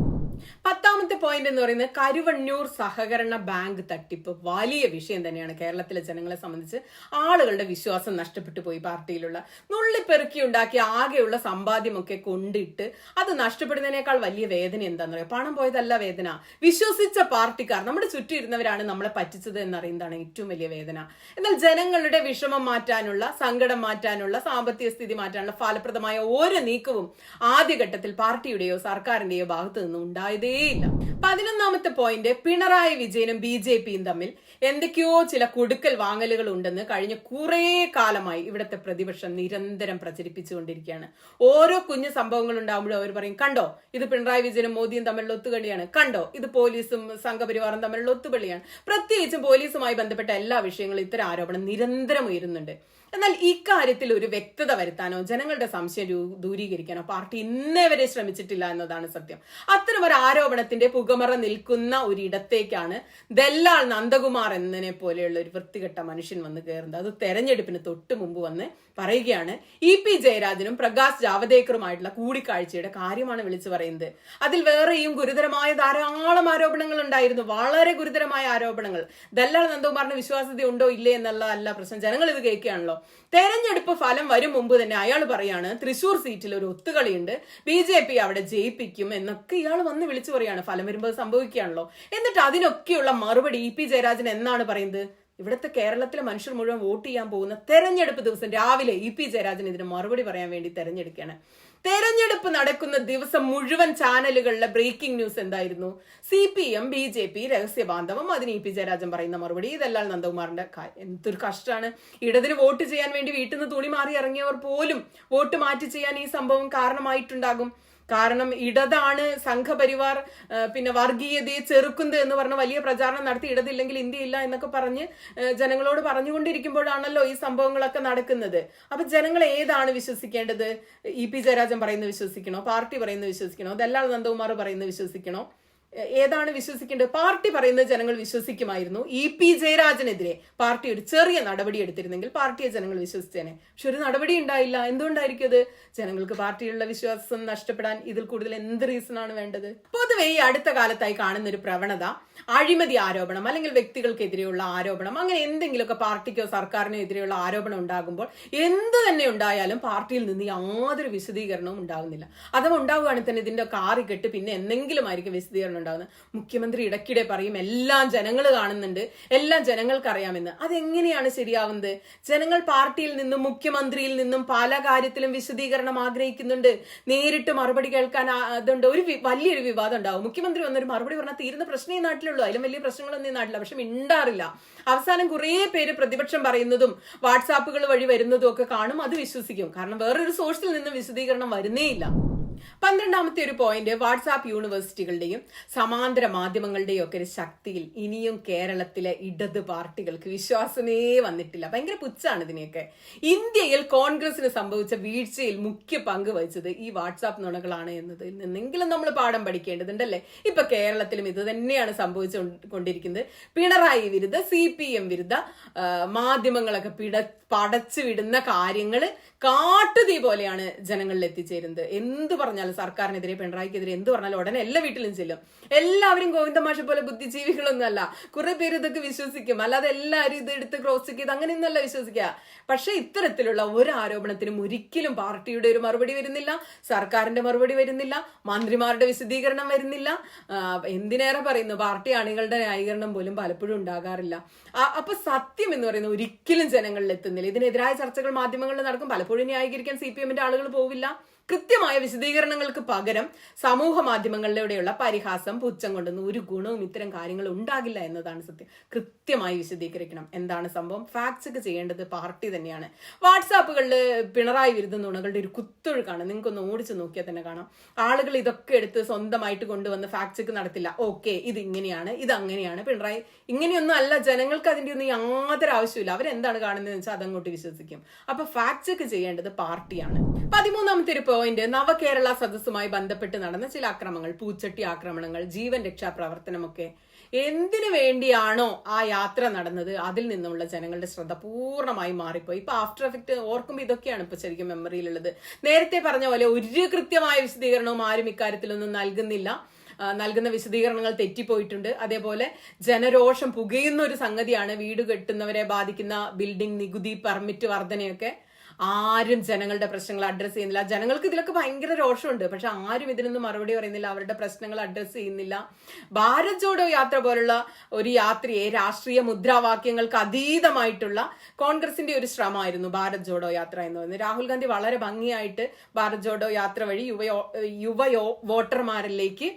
10ാമത്തെ പോയിന്റ് എന്ന് പറയുന്നത് കരുവണ്ണൂർ സഹകരണ ബാങ്ക് തട്ടിപ്പ്. വലിയ വിഷയം തന്നെയാണ് കേരളത്തിലെ ജനങ്ങളെ സംബന്ധിച്ച്. ആളുകളുടെ വിശ്വാസം നഷ്ടപ്പെട്ടു പോയി. പാർട്ടിയിലുള്ള നുള്ളിപ്പെറുക്കി ഉണ്ടാക്കിയ ആകെയുള്ള സമ്പാദ്യമൊക്കെ കൊണ്ടിട്ട് അത് നഷ്ടപ്പെടുന്നതിനേക്കാൾ വലിയ വേദന എന്താണെന്ന് പറയാം. പണം പോയതല്ല വേദന, വിശ്വസിച്ച പാർട്ടിക്കാർ നമ്മുടെ ചുറ്റും ഇരുന്നവരാണ് നമ്മളെ പറ്റിച്ചത് എന്നറിയുന്നതാണ് ഏറ്റവും വലിയ വേദന. എന്നാൽ ജനങ്ങളുടെ വിഷമം മാറ്റാനുള്ള, സങ്കടം മാറ്റാനുള്ള, സാമ്പത്തിക സ്ഥിതി മാറ്റാനുള്ള ഫലപ്രദമായ ഒരു നീക്കവും ആദ്യഘട്ടത്തിൽ പാർട്ടിയുടെയോ സർക്കാരിന്റെയോ ഭാഗത്തു നിന്നും ഉണ്ടായതേയില്ല. 11ാമത്തെ പോയിന്റ്, പിണറായി വിജയനും BJPയും തമ്മിൽ എന്തൊക്കെയോ ചില കൊടുക്കൽ വാങ്ങലുകൾ ഉണ്ടെന്ന് കഴിഞ്ഞ കുറേ കാലമായി ഇവിടുത്തെ പ്രതിപക്ഷം നിരന്തരം പ്രചരിപ്പിച്ചുകൊണ്ടിരിക്കുകയാണ്. ഓരോ കുഞ്ഞു സംഭവങ്ങൾ ഉണ്ടാകുമ്പോഴും അവർ പറയും, കണ്ടോ ഇത് പിണറായി വിജയനും മോദിയും തമ്മിലുള്ള ഒത്തുകളിയാണ്, കണ്ടോ ഇത് പോലീസും സംഘപരിവാറും തമ്മിലുള്ള ഒത്തുകളിയാണ്. പ്രത്യേകിച്ചും പോലീസുമായി ബന്ധപ്പെട്ട എല്ലാ വിഷയങ്ങളും ഇത്തരം ആരോപണം നിരന്തരം ഉയരുന്നുണ്ട്. എന്നാൽ ഇക്കാര്യത്തിൽ ഒരു വ്യക്തത വരുത്താനോ ജനങ്ങളുടെ സംശയം ദൂരീകരിക്കാനോ പാർട്ടി ഇന്നേ വരെ ശ്രമിച്ചിട്ടില്ല എന്നതാണ് സത്യം. അത്തരം ഒരു ആരോപണത്തിന്റെ പുകമറ നിൽക്കുന്ന ഒരിടത്തേക്കാണ് ദല്ലാൾ നന്ദകുമാർ എന്നതിനെ പോലെയുള്ള ഒരു വൃത്തികെട്ട മനുഷ്യൻ വന്ന് കയറുന്നത്. അത് തെരഞ്ഞെടുപ്പിന് തൊട്ട് മുമ്പ് വന്ന് പറയുകയാണ് EP ജയരാജനും പ്രകാശ് ജാവദേക്കറുമായിട്ടുള്ള കൂടിക്കാഴ്ചയുടെ കാര്യമാണ് വിളിച്ചു പറയുന്നത്. അതിൽ വേറെയും ഗുരുതരമായ ധാരാളം ആരോപണങ്ങൾ ഉണ്ടായിരുന്നു, വളരെ ഗുരുതരമായ ആരോപണങ്ങൾ. ദല്ലാൾ നന്ദകുമാറിന് വിശ്വാസ്യത ഉണ്ടോ ഇല്ലേ എന്നുള്ളതല്ല പ്രശ്നം, ജനങ്ങൾ ഇത് കേൾക്കുകയാണല്ലോ. തെരഞ്ഞെടുപ്പ് ഫലം വരും മുമ്പ് തന്നെ അയാൾ പറയാണ് തൃശ്ശൂർ സീറ്റിൽ ഒരു ഒത്തുകളിയുണ്ട്, BJP അവിടെ ജയിപ്പിക്കും എന്നൊക്കെ ഇയാൾ വന്ന് വിളിച്ചു പറയാണ്. ഫലം വരുമ്പോൾ സംഭവിക്കുകയാണല്ലോ. എന്നിട്ട് അതിനൊക്കെയുള്ള മറുപടി EP ജയരാജൻ എന്നാണ് പറയുന്നത്? ഇവിടുത്തെ കേരളത്തിലെ മനുഷ്യർ മുഴുവൻ വോട്ട് ചെയ്യാൻ പോകുന്ന തെരഞ്ഞെടുപ്പ് ദിവസം രാവിലെ EP ജയരാജൻ ഇതിന് മറുപടി പറയാൻ വേണ്ടി തെരഞ്ഞെടുക്കുകയാണ്. തെരഞ്ഞെടുപ്പ് നടക്കുന്ന ദിവസം മുഴുവൻ ചാനലുകളിലെ ബ്രേക്കിംഗ് ന്യൂസ് എന്തായിരുന്നു? CPM BJP രഹസ്യബാന്ധവം. അതിന് EP ജയരാജൻ പറയുന്ന മറുപടി ഇതെല്ലാം നന്ദകുമാറിന്റെ എന്തൊരു കഷ്ടമാണ്. ഇടതിന് വോട്ട് ചെയ്യാൻ വേണ്ടി വീട്ടിൽ നിന്ന് തുണി മാറി ഇറങ്ങിയവർ പോലും വോട്ട് മാറ്റി ചെയ്യാൻ ഈ സംഭവം കാരണമായിട്ടുണ്ടാകും. കാരണം ഇടതാണ് സംഘപരിവാർ പിന്നെ വർഗീയതയെ ചെറുക്കുന്നത് എന്ന് പറഞ്ഞ വലിയ പ്രചാരണം നടത്തി ഇടതില്ലെങ്കിൽ ഇന്ത്യയില്ല എന്നൊക്കെ പറഞ്ഞ് ജനങ്ങളോട് പറഞ്ഞുകൊണ്ടിരിക്കുമ്പോഴാണല്ലോ ഈ സംഭവങ്ങളൊക്കെ നടക്കുന്നത്. അപ്പൊ ജനങ്ങൾ ഏതാണ് വിശ്വസിക്കേണ്ടത്? EP ജയരാജൻ പറയുന്നത് വിശ്വസിക്കണോ? പാർട്ടി പറയുന്നത് വിശ്വസിക്കണോ? ദല്ലാൾ നന്ദകുമാർ പറയുന്നത് വിശ്വസിക്കണോ? ഏതാണ് വിശ്വസിക്കേണ്ടത്? പാർട്ടി പറയുന്നത് ജനങ്ങൾ വിശ്വസിക്കുമായിരുന്നു. EP ജയരാജനെതിരെ പാർട്ടി ഒരു ചെറിയ നടപടി എടുത്തിരുന്നെങ്കിൽ പാർട്ടിയെ ജനങ്ങൾ വിശ്വസിച്ചേനെ. പക്ഷെ ഒരു നടപടി ഉണ്ടായില്ല. എന്തുകൊണ്ടായിരിക്കും അത്? ജനങ്ങൾക്ക് പാർട്ടിയിലുള്ള വിശ്വാസം നഷ്ടപ്പെടാൻ ഇതിൽ കൂടുതൽ എന്ത് റീസൺ ആണ് വേണ്ടത്? പൊതുവെ ഈ അടുത്ത കാലത്തായി കാണുന്ന ഒരു പ്രവണത, അഴിമതി ആരോപണം അല്ലെങ്കിൽ വ്യക്തികൾക്കെതിരെയുള്ള ആരോപണം, അങ്ങനെ എന്തെങ്കിലുമൊക്കെ പാർട്ടിക്കോ സർക്കാരിനോ എതിരെയുള്ള ആരോപണം ഉണ്ടാകുമ്പോൾ എന്ത് തന്നെ ഉണ്ടായാലും പാർട്ടിയിൽ നിന്ന് യാതൊരു വിശദീകരണവും ഉണ്ടാകുന്നില്ല. അതും ഉണ്ടാവുകയാണെങ്കിൽ തന്നെ ഇതിന്റെ കാറി കെട്ട് പിന്നെ എന്തെങ്കിലും ആയിരിക്കും വിശദീകരണം ഉണ്ടാകുന്നത്. മുഖ്യമന്ത്രി ഇടയ്ക്കിടെ പറയും എല്ലാം ജനങ്ങൾ കാണുന്നുണ്ട്, എല്ലാം ജനങ്ങൾക്ക് അറിയാമെന്ന്. അതെങ്ങനെയാണ് ശരിയാവുന്നത്? ജനങ്ങൾ പാർട്ടിയിൽ നിന്നും മുഖ്യമന്ത്രിയിൽ നിന്നും പല കാര്യത്തിലും വിശദീകരണം ആഗ്രഹിക്കുന്നുണ്ട്. നേരിട്ട് മറുപടി കേൾക്കാൻ അതുകൊണ്ട് വലിയൊരു വിവാദം ഉണ്ടാവും. മുഖ്യമന്ത്രി വന്നൊരു മറുപടി പറഞ്ഞാൽ തീരുന്ന പ്രശ്നം ഈ നാട്ടിലുള്ളൂ, അതിലും വലിയ പ്രശ്നങ്ങളൊന്നും ഈ നാട്ടില്ല. പക്ഷെ മിണ്ടാറില്ല. അവസാനം കുറെ പേര് പ്രതിപക്ഷം പറയുന്നതും വാട്സാപ്പുകൾ വഴി വരുന്നതും ഒക്കെ കാണും, അത് വിശ്വസിക്കും. കാരണം വേറൊരു സോഴ്സിൽ നിന്ന് വിശദീകരണം വരുന്നേ ഇല്ല. 12ാമത്തെ ഒരു പോയിന്റ്, വാട്സാപ്പ് യൂണിവേഴ്സിറ്റികളുടെയും സമാന്തര മാധ്യമങ്ങളുടെയും ഒക്കെ ഒരു ശക്തിയിൽ ഇനിയും കേരളത്തിലെ ഇടത് പാർട്ടികൾക്ക് വിശ്വാസമേ വന്നിട്ടില്ല. ഭയങ്കര പുച്ഛാണ് ഇതിനെയൊക്കെ. ഇന്ത്യയിൽ കോൺഗ്രസിന് സംഭവിച്ച വീഴ്ചയിൽ മുഖ്യ പങ്ക് വഹിച്ചത് ഈ വാട്സാപ്പ് നുണകളാണ് എന്നതിൽ നിന്നെങ്കിലും നമ്മൾ പാഠം പഠിക്കേണ്ടതുണ്ടല്ലേ. ഇപ്പൊ കേരളത്തിലും ഇത് തന്നെയാണ് സംഭവിച്ചുകൊണ്ടിരിക്കുന്നത്. പിണറായി വിരുദ്ധ, CPM വിരുദ്ധ മാധ്യമങ്ങളൊക്കെ പടച്ചു വിടുന്ന കാര്യങ്ങൾ കാട്ടുതീ പോലെയാണ് ജനങ്ങളിൽ എത്തിച്ചേരുന്നത്. എന്ത് പറഞ്ഞാലും സർക്കാരിനെതിരെ, പിണറായിക്കെതിരെ എന്ത് പറഞ്ഞാലും ഉടനെ എല്ലാ വീട്ടിലും ചെല്ലും. എല്ലാവരും ഗോവിന്ദമാഷ പോലെ ബുദ്ധിജീവികളൊന്നും അല്ല. കുറെ പേര് ഇതൊക്കെ വിശ്വസിക്കും, അല്ലാതെ എല്ലാവരും ഇത് എടുത്ത് ക്രോസ് ചെക്ക് ചെയ്ത് അങ്ങനെയൊന്നല്ല വിശ്വസിക്കുക. പക്ഷെ ഇത്തരത്തിലുള്ള ഒരു ആരോപണത്തിനും ഒരിക്കലും പാർട്ടിയുടെ ഒരു മറുപടി വരുന്നില്ല, സർക്കാരിന്റെ മറുപടി വരുന്നില്ല, മന്ത്രിമാരുടെ വിശദീകരണം വരുന്നില്ല. എന്തിനേറെ പറയുന്നു, പാർട്ടി അണികളുടെ ന്യായീകരണം പോലും പലപ്പോഴും ഉണ്ടാകാറില്ല. അപ്പൊ സത്യം എന്ന് പറയുന്നത് ഒരിക്കലും ജനങ്ങളിൽ എത്തുന്നില്ല. ഇതിനെതിരായ ചർച്ചകൾ മാധ്യമങ്ങളിൽ നടക്കും. പലപ്പോഴും ന്യായീകരിക്കാൻ CPMന്റെ ആളുകൾ പോവില്ല. കൃത്യമായ വിശദീകരണങ്ങൾക്ക് പകരം സമൂഹ മാധ്യമങ്ങളിലൂടെയുള്ള പരിഹാസം, പുച്ഛം കൊണ്ടൊന്നും ഒരു ഗുണവും ഇത്തരം കാര്യങ്ങൾ ഉണ്ടാകില്ല എന്നതാണ് സത്യം. കൃത്യമായി വിശദീകരിക്കണം എന്താണ് സംഭവം. ഫാക്ട് ചെക്ക് ചെയ്യേണ്ടത് പാർട്ടി തന്നെയാണ്. വാട്സാപ്പുകളിൽ പിണറായി വിരുദ്ധ നുണകളുടെ ഒരു കുത്തൊഴുക്കാണ്. നിങ്ങൾക്കൊന്ന് ഓടിച്ചു നോക്കിയാൽ തന്നെ കാണാം. ആളുകൾ ഇതൊക്കെ എടുത്ത് സ്വന്തമായിട്ട് കൊണ്ടുവന്ന് ഫാക്ട് ചെക്ക് നടത്തില്ല. ഓക്കെ, ഇത് ഇങ്ങനെയാണ്, ഇത് അങ്ങനെയാണ്, പിണറായി ഇങ്ങനെയൊന്നും അല്ല. ജനങ്ങൾക്ക് അതിന്റെ ഒന്നും യാതൊരു ആവശ്യമില്ല. അവരെന്താണ് കാണുന്നതെന്ന് വെച്ചാൽ അതങ്ങോട്ട് വിശ്വസിക്കും. അപ്പൊ ഫാക്ട് ചെക്ക് ചെയ്യേണ്ടത് പാർട്ടിയാണ്. 13ാമത്തെ ഒരു പോയിന്റ്, നവകേരള സദസ്സുമായി ബന്ധപ്പെട്ട് നടന്ന ചില ആക്രമണങ്ങൾ, പൂച്ചട്ടി ആക്രമണങ്ങൾ, ജീവൻ രക്ഷാ പ്രവർത്തനമൊക്കെ എന്തിനു വേണ്ടിയാണോ ആ യാത്ര നടന്നത് അതിൽ നിന്നുള്ള ജനങ്ങളുടെ ശ്രദ്ധ പൂർണ്ണമായി മാറിപ്പോയി. ഇപ്പൊ ആഫ്റ്റർ എഫക്ട് ഓർക്കുമ്പോൾ ഇതൊക്കെയാണ് ഇപ്പൊ ശരിക്കും മെമ്മറിയിലുള്ളത്. നേരത്തെ പറഞ്ഞ പോലെ ഒരു കൃത്യമായ വിശദീകരണവും ആരും ഇക്കാര്യത്തിലൊന്നും നൽകുന്ന വിശദീകരണങ്ങൾ തെറ്റിപ്പോയിട്ടുണ്ട്. അതേപോലെ ജനരോഷം പുകയുന്ന ഒരു സംഗതിയാണ് വീട് കെട്ടുന്നവരെ ബാധിക്കുന്ന ബിൽഡിംഗ് നികുതി, പെർമിറ്റ് വർധനയൊക്കെ. ആരും ജനങ്ങളുടെ പ്രശ്നങ്ങൾ അഡ്രസ് ചെയ്യുന്നില്ല. ജനങ്ങൾക്ക് ഇതിലൊക്കെ ഭയങ്കര രോഷമുണ്ട്, പക്ഷെ ആരും ഇതിനൊന്നും മറുപടി പറയുന്നില്ല, അവരുടെ പ്രശ്നങ്ങൾ അഡ്രസ് ചെയ്യുന്നില്ല. ഭാരത് ജോഡോ യാത്ര പോലുള്ള ഒരു യാത്രയെ രാഷ്ട്രീയ മുദ്രാവാക്യങ്ങൾക്ക് അതീതമായിട്ടുള്ള കോൺഗ്രസിന്റെ ഒരു ശ്രമമായിരുന്നു ഭാരത് ജോഡോ യാത്ര എന്ന് പറയുന്നത്. രാഹുൽ ഗാന്ധി വളരെ ഭംഗിയായിട്ട് ഭാരത് ജോഡോ യാത്ര വഴി യുവ വോട്ടർമാരിലേക്ക്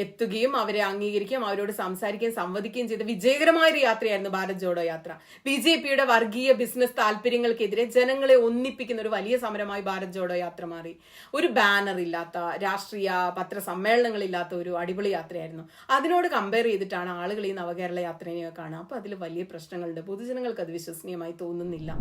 എത്തുകയും അവരെ അംഗീകരിക്കുകയും അവരോട് സംസാരിക്കുകയും സംവദിക്കുകയും ചെയ്ത വിജയകരമായ ഒരു യാത്രയായിരുന്നു ഭാരത് ജോഡോ യാത്ര. BJPയുടെ വർഗീയ ബിസിനസ് താല്പര്യങ്ങൾക്കെതിരെ ജനങ്ങളെ ഒന്നിപ്പിക്കുന്ന ഒരു വലിയ സമരമായി ഭാരത് ജോഡോ യാത്ര മാറി. ഒരു ബാനർ ഇല്ലാത്ത, രാഷ്ട്രീയ പത്രസമ്മേളനങ്ങളില്ലാത്ത ഒരു അടിപൊളി യാത്രയായിരുന്നു. അതിനോട് കമ്പയർ ചെയ്തിട്ടാണ് ആളുകൾ ഈ നവകേരള യാത്രയെ കാണുക. അപ്പൊ അതിൽ വലിയ പ്രശ്നങ്ങളുണ്ട്. പൊതുജനങ്ങൾക്ക് അത് വിശ്വസനീയമായി തോന്നുന്നില്ല.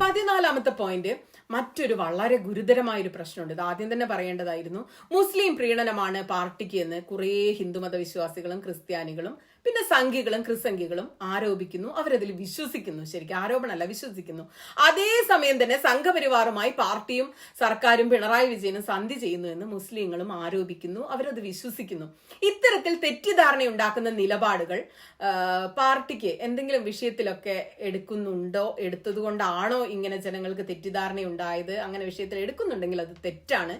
14ാമത്തെ പോയിന്റ്, മറ്റൊരു വളരെ ഗുരുതരമായ ഒരു പ്രശ്നമുണ്ട്. ഇത് ആദ്യം തന്നെ പറയേണ്ടതായിരുന്നു. മുസ്ലിം പ്രീണനമാണ് പാർട്ടിക്ക് എന്ന് കുറെ ഹിന്ദുമത വിശ്വാസികളും ക്രിസ്ത്യാനികളും പിന്നെ സംഘികളും ക്രിസംഘികളും ആരോപിക്കുന്നു. അവരതിൽ വിശ്വസിക്കുന്നു. ശരിക്കും ആരോപണമല്ല, വിശ്വസിക്കുന്നു. അതേസമയം തന്നെ സംഘപരിവാറുമായി പാർട്ടിയും സർക്കാരും പിണറായി വിജയനും സന്ധി ചെയ്യുന്നു എന്ന് മുസ്ലിങ്ങളും ആരോപിക്കുന്നു. അവരത് വിശ്വസിക്കുന്നു. ഇത്തരത്തിൽ തെറ്റിദ്ധാരണ ഉണ്ടാക്കുന്ന നിലപാടുകൾ പാർട്ടിക്ക് എന്തെങ്കിലും വിഷയത്തിലൊക്കെ എടുക്കുന്നുണ്ടോ, എടുത്തത് കൊണ്ടാണോ ഇങ്ങനെ ജനങ്ങൾക്ക് തെറ്റിദ്ധാരണ ഉണ്ടായത്? അങ്ങനെ വിഷയത്തിൽ എടുക്കുന്നുണ്ടെങ്കിൽ അത് തെറ്റാണ്.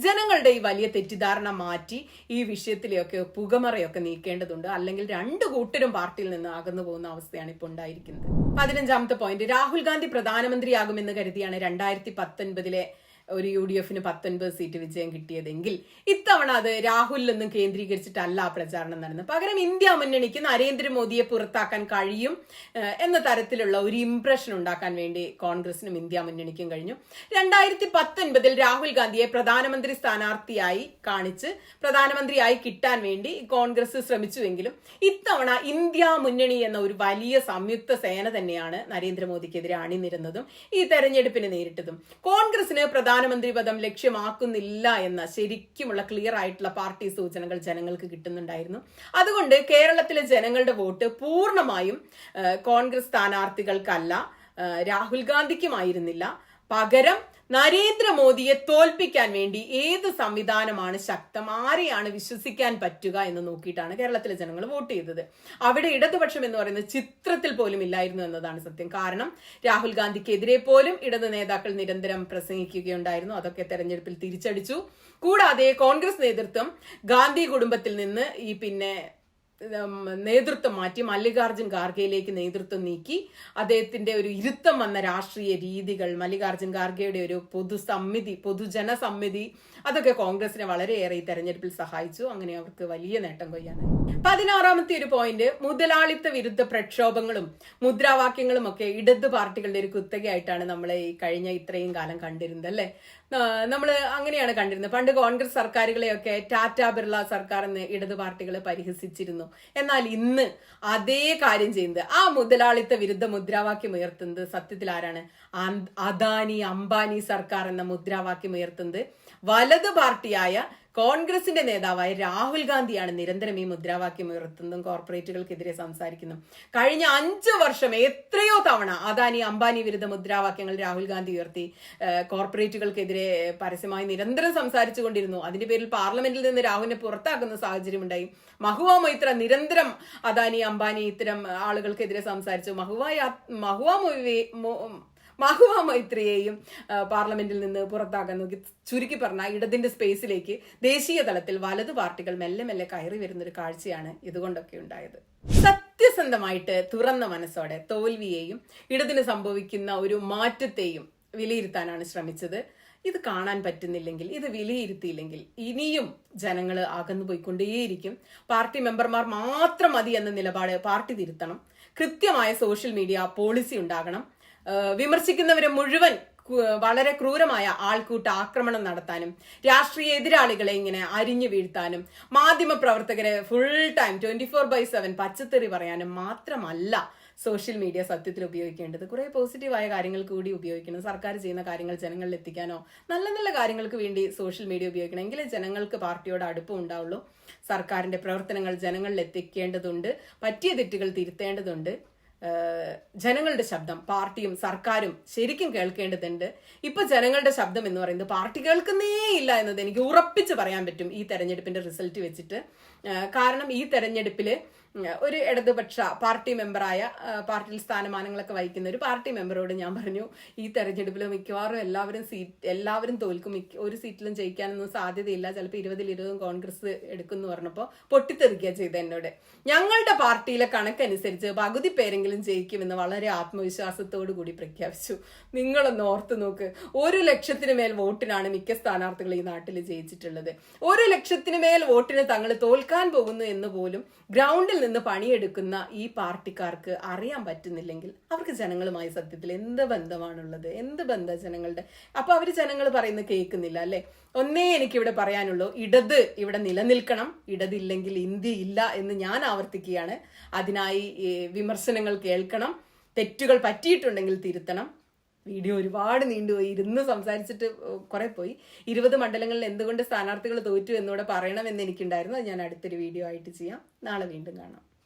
ജനങ്ങളുടെ ഈ വലിയ തെറ്റിദ്ധാരണ മാറ്റി ഈ വിഷയത്തിലെയൊക്കെ പുകമറയൊക്കെ നീക്കേണ്ടതുണ്ട്. അല്ലെങ്കിൽ രണ്ടു കൂട്ടരും പാർട്ടിയിൽ നിന്ന് അകന്നു പോകുന്ന അവസ്ഥയാണ് ഇപ്പോൾ ഉണ്ടായിരിക്കുന്നത്. 15ാമത്തെ പോയിന്റ്, രാഹുൽ ഗാന്ധി പ്രധാനമന്ത്രിയാകുമെന്ന് കരുതിയാണ് 2019 ഒരു UDFന് 19 സീറ്റ് വിജയം കിട്ടിയതെങ്കിൽ ഇത്തവണ അത് രാഹുലിലൊന്നും കേന്ദ്രീകരിച്ചിട്ടല്ല ആ പ്രചാരണം നടന്നത്. പകരം ഇന്ത്യ മുന്നണിക്ക് നരേന്ദ്രമോദിയെ പുറത്താക്കാൻ കഴിയും എന്ന തരത്തിലുള്ള ഒരു ഇംപ്രഷൻ ഉണ്ടാക്കാൻ വേണ്ടി കോൺഗ്രസിനും ഇന്ത്യ മുന്നണിക്കും കഴിഞ്ഞു. 2019 രാഹുൽ ഗാന്ധിയെ പ്രധാനമന്ത്രി സ്ഥാനാർത്ഥിയായി കാണിച്ച് പ്രധാനമന്ത്രിയായി കിട്ടാൻ വേണ്ടി കോൺഗ്രസ് ശ്രമിച്ചുവെങ്കിലും ഇത്തവണ ഇന്ത്യ മുന്നണി എന്ന ഒരു വലിയ സംയുക്ത സേന തന്നെയാണ് നരേന്ദ്രമോദിക്കെതിരെ അണിനിരുന്നതും ഈ തെരഞ്ഞെടുപ്പിനെ നേരിട്ടതും. കോൺഗ്രസിന് പ്രധാനമന്ത്രി പദം ലക്ഷ്യമാക്കുന്നില്ല എന്ന ശരിക്കുമുള്ള ക്ലിയർ ആയിട്ടുള്ള പാർട്ടി സൂചനകൾ ജനങ്ങൾക്ക് കിട്ടുന്നുണ്ടായിരുന്നു. അതുകൊണ്ട് കേരളത്തിലെ ജനങ്ങളുടെ വോട്ട് പൂർണ്ണമായും കോൺഗ്രസ് സ്ഥാനാർത്ഥികൾക്കല്ല, രാഹുൽ ഗാന്ധിക്കുമായിരുന്നില്ല. പകരം നരേന്ദ്രമോദിയെ തോൽപ്പിക്കാൻ വേണ്ടി ഏത് സംവിധാനമാണ് ശക്തം, ആരെയാണ് വിശ്വസിക്കാൻ പറ്റുക എന്ന് നോക്കിയിട്ടാണ് കേരളത്തിലെ ജനങ്ങൾ വോട്ട് ചെയ്തത്. അവിടെ ഇടതുപക്ഷം എന്ന് പറയുന്നത് ചിത്രത്തിൽ പോലും ഇല്ലായിരുന്നു എന്നതാണ് സത്യം. കാരണം രാഹുൽ ഗാന്ധിക്കെതിരെ പോലും ഇടത് നേതാക്കൾ നിരന്തരം പ്രസംഗിക്കുകയുണ്ടായിരുന്നു. അതൊക്കെ തെരഞ്ഞെടുപ്പിൽ തിരിച്ചടിച്ചു. കൂടാതെ കോൺഗ്രസ് നേതൃത്വം ഗാന്ധി കുടുംബത്തിൽ നിന്ന് ഈ നേതൃത്വം മാറ്റി മല്ലികാർജുൻ ഖാർഗെയിലേക്ക് നേതൃത്വം നീക്കി. അദ്ദേഹത്തിന്റെ ഒരു ഇരുത്തം വന്ന രാഷ്ട്രീയ രീതികൾ, മല്ലികാർജുൻ ഖാർഗെയുടെ ഒരു പൊതുജനസമ്മിതി, അതൊക്കെ കോൺഗ്രസിനെ വളരെയേറെ ഈ തെരഞ്ഞെടുപ്പിൽ സഹായിച്ചു. അങ്ങനെ അവർക്ക് വലിയ നേട്ടം കൊയ്യാനായി. 16ാമത്തെ ഒരു പോയിന്റ്, മുതലാളിത്ത വിരുദ്ധ പ്രക്ഷോഭങ്ങളും മുദ്രാവാക്യങ്ങളും ഒക്കെ ഇടത് പാർട്ടികളുടെ ഒരു കുത്തകയായിട്ടാണ് നമ്മൾ ഈ കഴിഞ്ഞ ഇത്രയും കാലം കണ്ടിരുന്നത് അല്ലെ. നമ്മൾ അങ്ങനെയാണ് കണ്ടിരുന്നത്. പണ്ട് കോൺഗ്രസ് സർക്കാരുകളെയൊക്കെ ടാറ്റ ബിർള സർക്കാർ എന്ന് ഇടത് പാർട്ടികൾ പരിഹസിച്ചിരുന്നു. എന്നാൽ ഇന്ന് അതേ കാര്യം ചെയ്യുന്നത്, ആ മുതലാളിത്ത വിരുദ്ധ മുദ്രാവാക്യം ഉയർത്തുന്നത് സത്യത്തിൽ ആരാണ്? അദാനി അംബാനി സർക്കാർ എന്ന മുദ്രാവാക്യം ഉയർത്തുന്നത് വലത് പാർട്ടിയായ കോൺഗ്രസിന്റെ നേതാവായ രാഹുൽ ഗാന്ധിയാണ് നിരന്തരം ഈ മുദ്രാവാക്യം ഉയർത്തുന്നതും കോർപ്പറേറ്റുകൾക്കെതിരെ സംസാരിക്കുന്നു. കഴിഞ്ഞ 5 വർഷം എത്രയോ തവണ അദാനി അംബാനി വിരുദ്ധ മുദ്രാവാക്യങ്ങൾ രാഹുൽ ഗാന്ധി ഉയർത്തി കോർപ്പറേറ്റുകൾക്കെതിരെ പരസ്യമായി നിരന്തരം സംസാരിച്ചു കൊണ്ടിരുന്നു. അതിന്റെ പേരിൽ പാർലമെന്റിൽ നിന്ന് രാഹുലിനെ പുറത്താക്കുന്ന സാഹചര്യം ഉണ്ടായി. മഹുവ മൊയ്ത്ര നിരന്തരം അദാനി അംബാനി ഇത്തരം ആളുകൾക്കെതിരെ സംസാരിച്ചു. മഹുവ മൈത്രിയെയും പാർലമെന്റിൽ നിന്ന് പുറത്താക്കാൻ നോക്കി. ചുരുക്കി പറഞ്ഞാൽ ഇടതിന്റെ സ്പേസിലേക്ക് ദേശീയ തലത്തിൽ വലതു പാർട്ടികൾ മെല്ലെ മെല്ലെ കയറി വരുന്ന ഒരു കാഴ്ചയാണ് ഇതുകൊണ്ടൊക്കെ ഉണ്ടായത്. സത്യസന്ധമായിട്ട് തുറന്ന മനസ്സോടെ തോൽവിയെയും ഇടതിന് സംഭവിക്കുന്ന ഒരു മാറ്റത്തെയും വിലയിരുത്താനാണ് ശ്രമിച്ചത്. ഇത് കാണാൻ പറ്റുന്നില്ലെങ്കിൽ, ഇത് വിലയിരുത്തിയില്ലെങ്കിൽ ഇനിയും ജനങ്ങൾ അകന്നു പോയിക്കൊണ്ടേയിരിക്കും. പാർട്ടി മെമ്പർമാർ മാത്രം മതി എന്ന നിലപാട് പാർട്ടി തിരുത്തണം. കൃത്യമായ സോഷ്യൽ മീഡിയ പോളിസി ഉണ്ടാകണം. വിമർശിക്കുന്നവരെ മുഴുവൻ വളരെ ക്രൂരമായ ആൾക്കൂട്ട ആക്രമണം നടത്താനും രാഷ്ട്രീയ എതിരാളികളെ ഇങ്ങനെ അരിഞ്ഞു വീഴ്ത്താനും മാധ്യമ പ്രവർത്തകരെ ഫുൾ ടൈം 24/7 പച്ചത്തെറി പറയാനും മാത്രമല്ല സോഷ്യൽ മീഡിയ സത്യത്തിൽ ഉപയോഗിക്കേണ്ടത്. കുറെ പോസിറ്റീവായ കാര്യങ്ങൾക്ക് കൂടി ഉപയോഗിക്കണം. സർക്കാർ ചെയ്യുന്ന കാര്യങ്ങൾ ജനങ്ങളിൽ എത്തിക്കാനോ നല്ല നല്ല കാര്യങ്ങൾക്ക് വേണ്ടി സോഷ്യൽ മീഡിയ ഉപയോഗിക്കണം. എങ്കിലേ ജനങ്ങൾക്ക് പാർട്ടിയോട് അടുപ്പം ഉണ്ടാവുള്ളൂ. സർക്കാരിന്റെ പ്രവർത്തനങ്ങൾ ജനങ്ങളിൽ എത്തിക്കേണ്ടതുണ്ട്. പറ്റിയ തെറ്റുകൾ തിരുത്തേണ്ടതുണ്ട്. ജനങ്ങളുടെ ശബ്ദം പാർട്ടിയും സർക്കാരും ശരിക്കും കേൾക്കേണ്ടതുണ്ട്. ഇപ്പൊ ജനങ്ങളുടെ ശബ്ദം എന്ന് പറയുന്നത് പാർട്ടി കേൾക്കുന്നേ ഇല്ല എന്നത് എനിക്ക് ഉറപ്പിച്ച് പറയാൻ പറ്റും ഈ തെരഞ്ഞെടുപ്പിന്റെ റിസൾട്ട് വെച്ചിട്ട്. കാരണം ഈ തെരഞ്ഞെടുപ്പില് ഒരു ഇടതുപക്ഷ പാർട്ടി മെമ്പറായ, പാർട്ടിയിൽ സ്ഥാനമാനങ്ങളൊക്കെ വഹിക്കുന്ന ഒരു പാർട്ടി മെമ്പറോട് ഞാൻ പറഞ്ഞു, ഈ തെരഞ്ഞെടുപ്പിൽ മിക്കവാറും എല്ലാവരും തോൽക്കും, ഒരു സീറ്റിലും ജയിക്കാനൊന്നും സാധ്യതയില്ല, ചിലപ്പോൾ 20-20 കോൺഗ്രസ് എടുക്കുമെന്ന് പറഞ്ഞപ്പോൾ പൊട്ടിത്തെറിക്കുക ചെയ്ത എന്നോട്. ഞങ്ങളുടെ പാർട്ടിയിലെ കണക്കനുസരിച്ച് പകുതി പേരെങ്കിലും ജയിക്കുമെന്ന് വളരെ ആത്മവിശ്വാസത്തോടു കൂടി പ്രഖ്യാപിച്ചു. നിങ്ങളൊന്ന് ഓർത്തു നോക്ക്, 1 ലക്ഷത്തിന് മേൽ വോട്ടിനാണ് മിക്ക സ്ഥാനാർത്ഥികൾ ഈ നാട്ടിൽ ജയിച്ചിട്ടുള്ളത്. 1 ലക്ഷത്തിന് മേൽ വോട്ടിന് തങ്ങൾ തോൽക്കാൻ പോകുന്നു എന്ന് പോലും ഗ്രൗണ്ടിൽ നിന്ന് പണിയെടുക്കുന്ന ഈ പാർട്ടിക്കാർക്ക് അറിയാൻ പറ്റുന്നില്ലെങ്കിൽ അവർക്ക് ജനങ്ങളുമായി സത്യത്തിൽ എന്ത് ബന്ധമാണുള്ളത്? എന്ത് ബന്ധം ജനങ്ങളുടെ? അപ്പൊ അവര് ജനങ്ങൾ പറയുന്നത് കേൾക്കുന്നില്ല അല്ലെ. ഒന്നേ എനിക്കിവിടെ പറയാനുള്ളൂ, ഇടത് ഇവിടെ നിലനിൽക്കണം. ഇടതില്ലെങ്കിൽ ഇന്ത്യ ഇല്ല എന്ന് ഞാൻ ആവർത്തിക്കുകയാണ്. അതിനായി വിമർശനങ്ങൾ കേൾക്കണം, തെറ്റുകൾ പറ്റിയിട്ടുണ്ടെങ്കിൽ തിരുത്തണം. വീഡിയോ ഒരുപാട് നീണ്ടുപോയി, ഇരുന്ന് സംസാരിച്ചിട്ട് കുറെ പോയി. 20 മണ്ഡലങ്ങളിൽ എന്തുകൊണ്ട് സ്ഥാനാർത്ഥികൾ തോറ്റു എന്നൂടെ പറയണമെന്ന് എനിക്കുണ്ടായിരുന്നു. അത് ഞാൻ അടുത്തൊരു വീഡിയോ ആയിട്ട് ചെയ്യാം. നാളെ വീണ്ടും കാണാം.